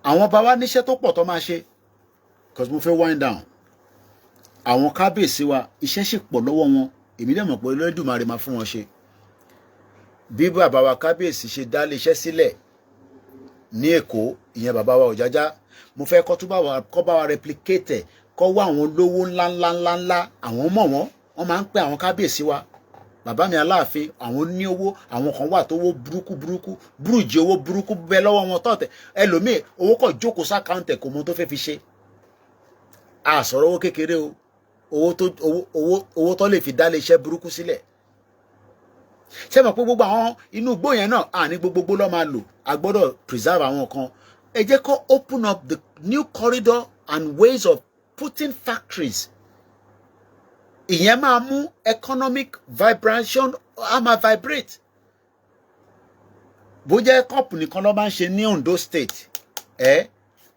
àwọn bá wa níṣẹ́ tó pọ̀ tó máa ṣe because mo fẹ́ wind down. àwọn kábíyèsí wa iṣẹ́ sì pọ̀ lọ́wọ́ wọn èmi dẹ̀ mọ̀ pé Olódùmarè máa fún wọn ṣe. bí bàbá wa kábíyèsí ṣe dá iléeṣẹ́ sílẹ̀ ní Èkó ìyẹn bàbá wa Ọ̀jájá mo fẹ́ kọ́ bá wa replicate kọ́ wá àwọn olówó ńláńlá àwọn mọ̀ wọ́n máa ń pè àwọn kábíyèsí wa bàbá mi Aláàfin àwọn ní owó àwọn kan wà tó owó burúkú búrújì owó burúkú bẹ lọ́wọ́ wọn tọ̀tẹ̀ ẹlòmíì owó kọ̀ jókòó sákàǹtẹ̀ kò mọ tó fẹ́ fi ṣe àsọ̀rọ̀ owó kékeré o owó tó lè fi dá iléeṣẹ́ burúkú sílẹ̀. ṣé mọ̀ pé gbogbo àwọn inú igbó yẹn náà àní gbogbo ló máa lò a gbọ́dọ̀ preserve àwọn kan. ẹ jẹ́ kó open up the new corridor and ways of putting factories. ìyẹn máa mú economic vibration á máa vibrate. bó jẹ́ cup nìkan ló máa ń ṣe ní Ondo state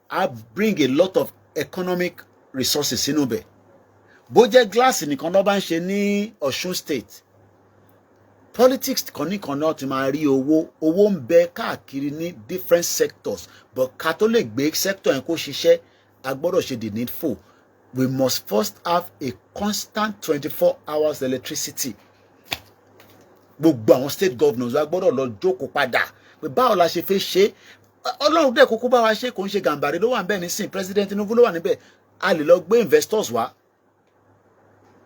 á bring a lot of economic resources sínú bẹ̀. bó jẹ́ glass nìkan ló máa ń ṣe ní Ọ̀ṣun state politics kan nìkan náà ti máa rí owó ń bẹ káàkiri ní different sectors but ká tó lè gbé sector yẹn kó ṣiṣẹ́ a gbọ́dọ̀ ṣe the needful. We must first have a constant 24 hours electricity. gbogbo àwọn state governors wa gbọ́dọ̀ lọ jókòó padà pé báwo la ṣe fẹ́ ṣe Ọlọ́run dẹ̀ kúkú bá wa ṣe kò ń ṣe Gàmbàrí ló wà níbẹ̀ nísìn president Tinubu ló wà níbẹ̀ a lè lọ gbé investors wá.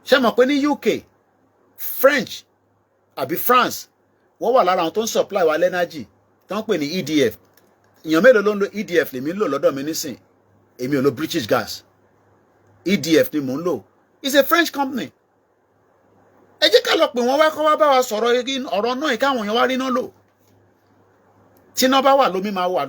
ṣé mọ̀ pé ní UK French àbí France wọ́n wà lára àwọn tó ń supply wa lẹ́nàjì tó ń pè ní EDF. èèyàn mélòó ló ń lo EDF lèmi ń lò lọ́dọ̀ mi nísìn èmi ò lo British gas EDF ni mò ń lò. It's a French company. ẹ jẹ́ ká lọ pè wọ́n wá kọ́ wá bá wa sọ̀rọ̀ ọ̀rọ̀ náà káwọn èèyàn wá rí náà lò. tí iná bá wà lómi máa wà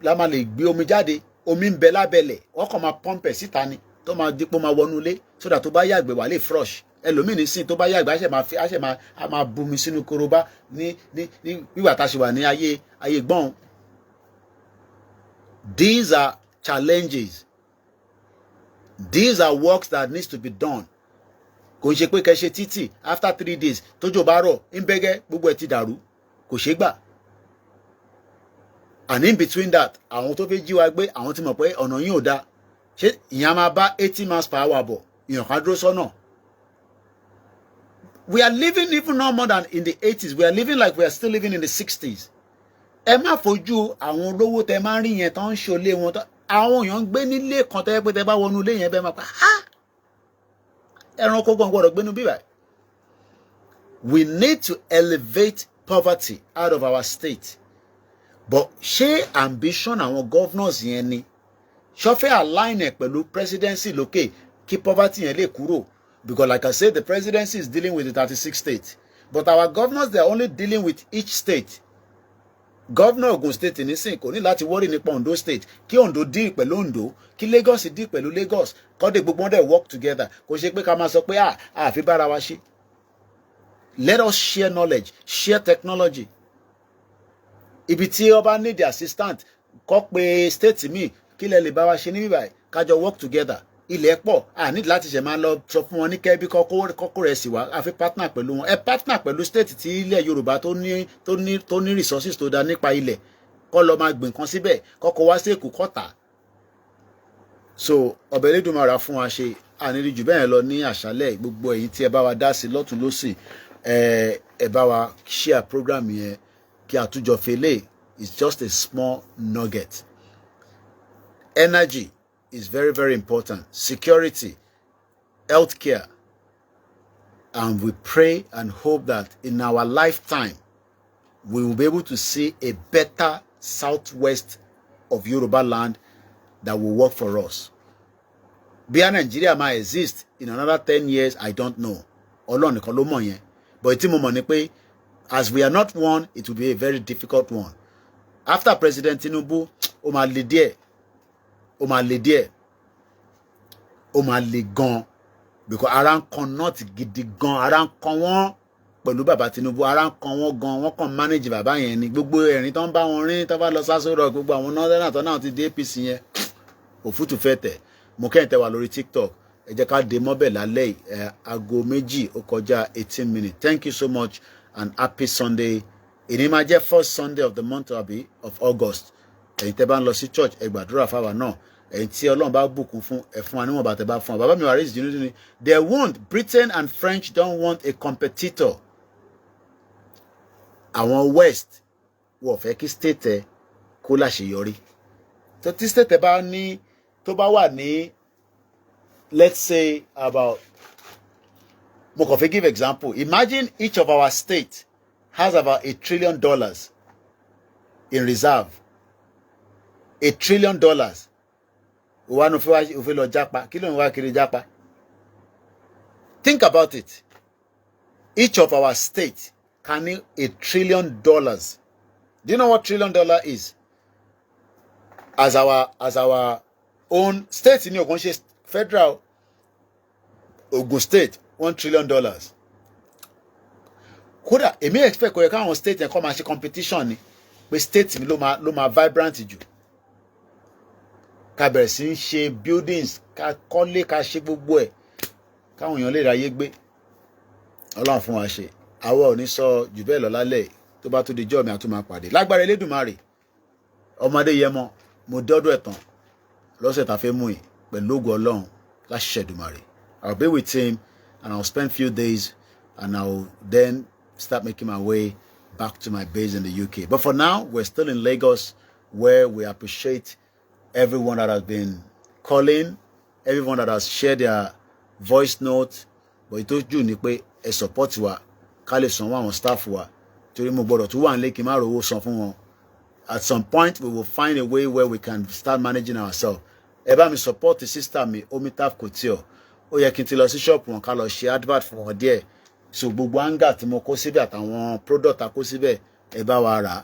la máa lè gbé omi jáde omi ń bẹ lábẹ́lẹ̀ wọ́n kàn máa pọ́ǹpẹ̀ síta ni tó máa dípò máa wọnú ilé sódà tó bá yàgbẹ́ wà lè flush. ẹlòmíì ní sìn tó bá yàgbẹ́ á ṣe máa bumi sínú korobá ní wíwà tá a ṣe wà ní ayé gbọ́n. These are challenges. These are works that needs to be done. kò ń ṣe pé kẹ́ ṣe títì after 3 days tójò bá rọ̀ ń bẹ́gẹ́ gbogbo ẹ̀ ti dàrú kò ṣe gbà. And in between that àwọn tó fẹ́ jí wa gbé àwọn ti mọ̀ pé ọ̀nà yìí ò dáa ṣé ìyẹn máa bá 80 miles per hour bọ̀ ìyàn kan dúró sọ́nà. We are living even no more than in the 80s. We are living like we are still living in the 60s. Ẹ má fojú àwọn olówó tẹ máa ń rí yẹn tó ń ṣọlé wọn tó àwọn èèyàn ń gbé nílé kan tẹ́ pé tẹ bá wọnú ilé yẹn bẹ́ẹ̀ máa pa ẹranko gan gbọ́dọ̀ gbénú bíbá. We need to elevate poverty out of our state. But ṣé ambition àwọn governors yẹn ni? Ṣó fẹ́ align ẹ̀ pẹ̀lú presidency lókè kí poverty yẹn lè kúrò? Because like I said, the presidency is dealing with the 36 states. But our governors, they are only dealing with each state. Governor Ogun State nísìn kò ní láti worry nípa Ondo State. Kí Ondo deal pẹ̀lú Ondo. Kí Lagos deal pẹ̀lú Lagos. Kọ́ de gbogbo wọn dẹ̀ work together. Kò ṣe pé ká máa sọ pé àfi bára wa ṣe. Let us share knowledge, share technology. Ibi tí ó bá need assistant, kọ́ pé state mi kí lẹ lè bá wa ṣe ní bíbáyìí. Ká jọ work together. Ilẹ̀ pọ̀ need láti ṣe máa lọ sọ fún wọn ní kẹ́bí kọ́kọ́ rẹ̀ sì wá àfi partner pẹ̀lú wọn. Ẹ partner pẹ̀lú state tí ilẹ̀ Yorùbá tó ní resources tó dá nípa ilẹ̀ kọ́ lọ máa gbìn kan síbẹ̀ kọ́kọ́ wá sí Èkó kọ́ta. So ọbẹ̀ Elédùmarè fún wa ṣe àníri jù bẹ́ẹ̀ lọ ní àṣálẹ̀. Gbogbo ẹ̀yin tí ẹ bá wa dá sí lọ́tún lósì ẹ bá wa share program yẹn kí àtújọ fele. It's just a small nugget. Energy is very, very important. Security, healthcare. And we pray and hope that in our lifetime, we will be able to see a better southwest of Yorùbáland that will work for us. Bí Nigeria might exist in another 10 years, I don't know. Ọlọ́run nìkan ló mọ̀ yẹn. But tí mo mọ̀ ni pé, as we are not one, it will be a very difficult one. After President Tinubu, ó máa le díẹ̀. Ó máa le díẹ̀. Ó máa le gan. Because ara ń kan not gidi gan. Ara ń kan wọ́n pẹ̀lú bàbá Tinubu. Ara ń kan wọ́n gan. Wọ́n kàn manage bàbá yẹn ni. Gbogbo ẹ̀rín tó ń bá wọn rín tó bá lọ sásòrò gbogbo àwọn northern tó náà ti dé APC yẹn. Òfútù fẹ́ tẹ̀. Mo kẹ́yìn tẹ́ wà lórí TikTok. Ẹ jẹ́ ká dé mọ́bẹ̀ lálẹ́ aago 2 ó kọjá 18 minutes. Thank you so much and happy Sunday. Ìní máa jẹ́ first Sunday of the month of August. Ẹ̀yin tẹ́ bá ń lọ sí church ẹ gbàdúrà fáwa náà. Ẹ̀yin tí Ọlọ́run bá bùkún fún ẹ fún wa níwọ̀n bá tẹ́ bá fún wa. Bàbá mi wà rí ìdíjú ní they want Britain and French don't want a competitor. Àwọn West wọ́n fẹ́ kí state ẹ kó láṣeyọrí. So tí state ẹ bá ní tó bá wà ní let's say about mo kàn fẹ́ give example. Imagine each of our states has about $1 trillion in reserve. $1 trillion. Wa no fẹ́ lọ japa. Kí ló ń wá kiri japa? Think about it. Each of our states can need $1 trillion. Do you know what $1 trillion is? As our own state in Ogun State, federal Ogun State, $1 trillion. Kódà èmi expect kó yẹ káwọn state yẹn kó máa ṣe competition ni pé state mi ló máa vibrant jù. Ká bẹ̀rẹ̀ sí ń ṣe buildings, ká kọ́lé, ká ṣe gbogbo ẹ̀ káwọn èèyàn lè ráyé gbé. Ọlọ́run fún wa ṣe. Àwa ò ní sọ jù bẹ́ẹ̀ lọ lálẹ́ tó bá tó di jọ́ mi àtún máa pàdé. Lágbára Elédùmarè ọmọdé yẹmọ mo dọ́dọ̀ ẹ̀tàn lọ́sẹ̀ tá fẹ́ mú yìí pẹ̀lú ògo Ọlọ́run láṣẹ Èdùmàrè. I'll be with him and I'll spend few days and I'll then start making my way back to my base in the UK. But for now, we're still in Lagos, where we appreciate everyone that has been calling, everyone that has shared their voice notes. But it was you pé ẹ support wa, ká lè san àwọn staff wa. Torí mo gbọ́dọ̀ tún wà nílé kí n má rówó san fún wọn. At some point, we will find a way where we can start managing ourselves. Ẹ bá mi support the sister mi, Omitaf Couture. Ó yẹ kí n ti lọ sí shop wọn ká lọ ṣe advert fún wọn díẹ̀. So gbogbo anga tí mo kó síbẹ̀ àtàwọn product a kó síbẹ̀ ẹ bá wa rà.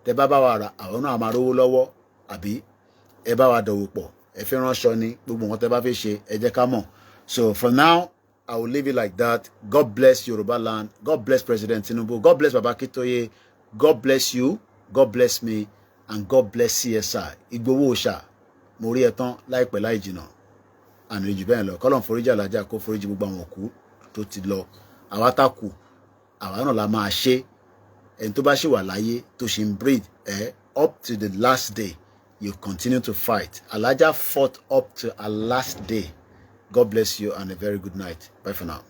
Tẹ́ bá wa rà àwọn náà máa rówó lọ́wọ́ àbí ẹ bá wa dòwò pọ̀. Ẹ fi ránṣọ ni gbogbo nǹkan tẹ́ bá fẹ́ ṣe ẹ jẹ́ ká mọ̀. So for now, I will leave it like that. God bless Yorùbáland. God bless President Tinubu. God bless Baba Akintoye. God bless you. God bless me. And God bless CSI. Igbowo Òòṣà. Mo rí ẹ tán láìpẹ́ láì jìnnà. Àní jù bẹ́ẹ̀ lọ. Kọ́lọ́run foríjì Alájà kó foríjì gbogbo àwọn òkú tó ti lọ. Àwa tá kù àwa náà la máa ṣe ẹni tó bá ṣì wà láyé tó ṣì ń breathe up to the last day you continue to fight. Alájà fought up to her last day. God bless you and a very good night. Bye for now.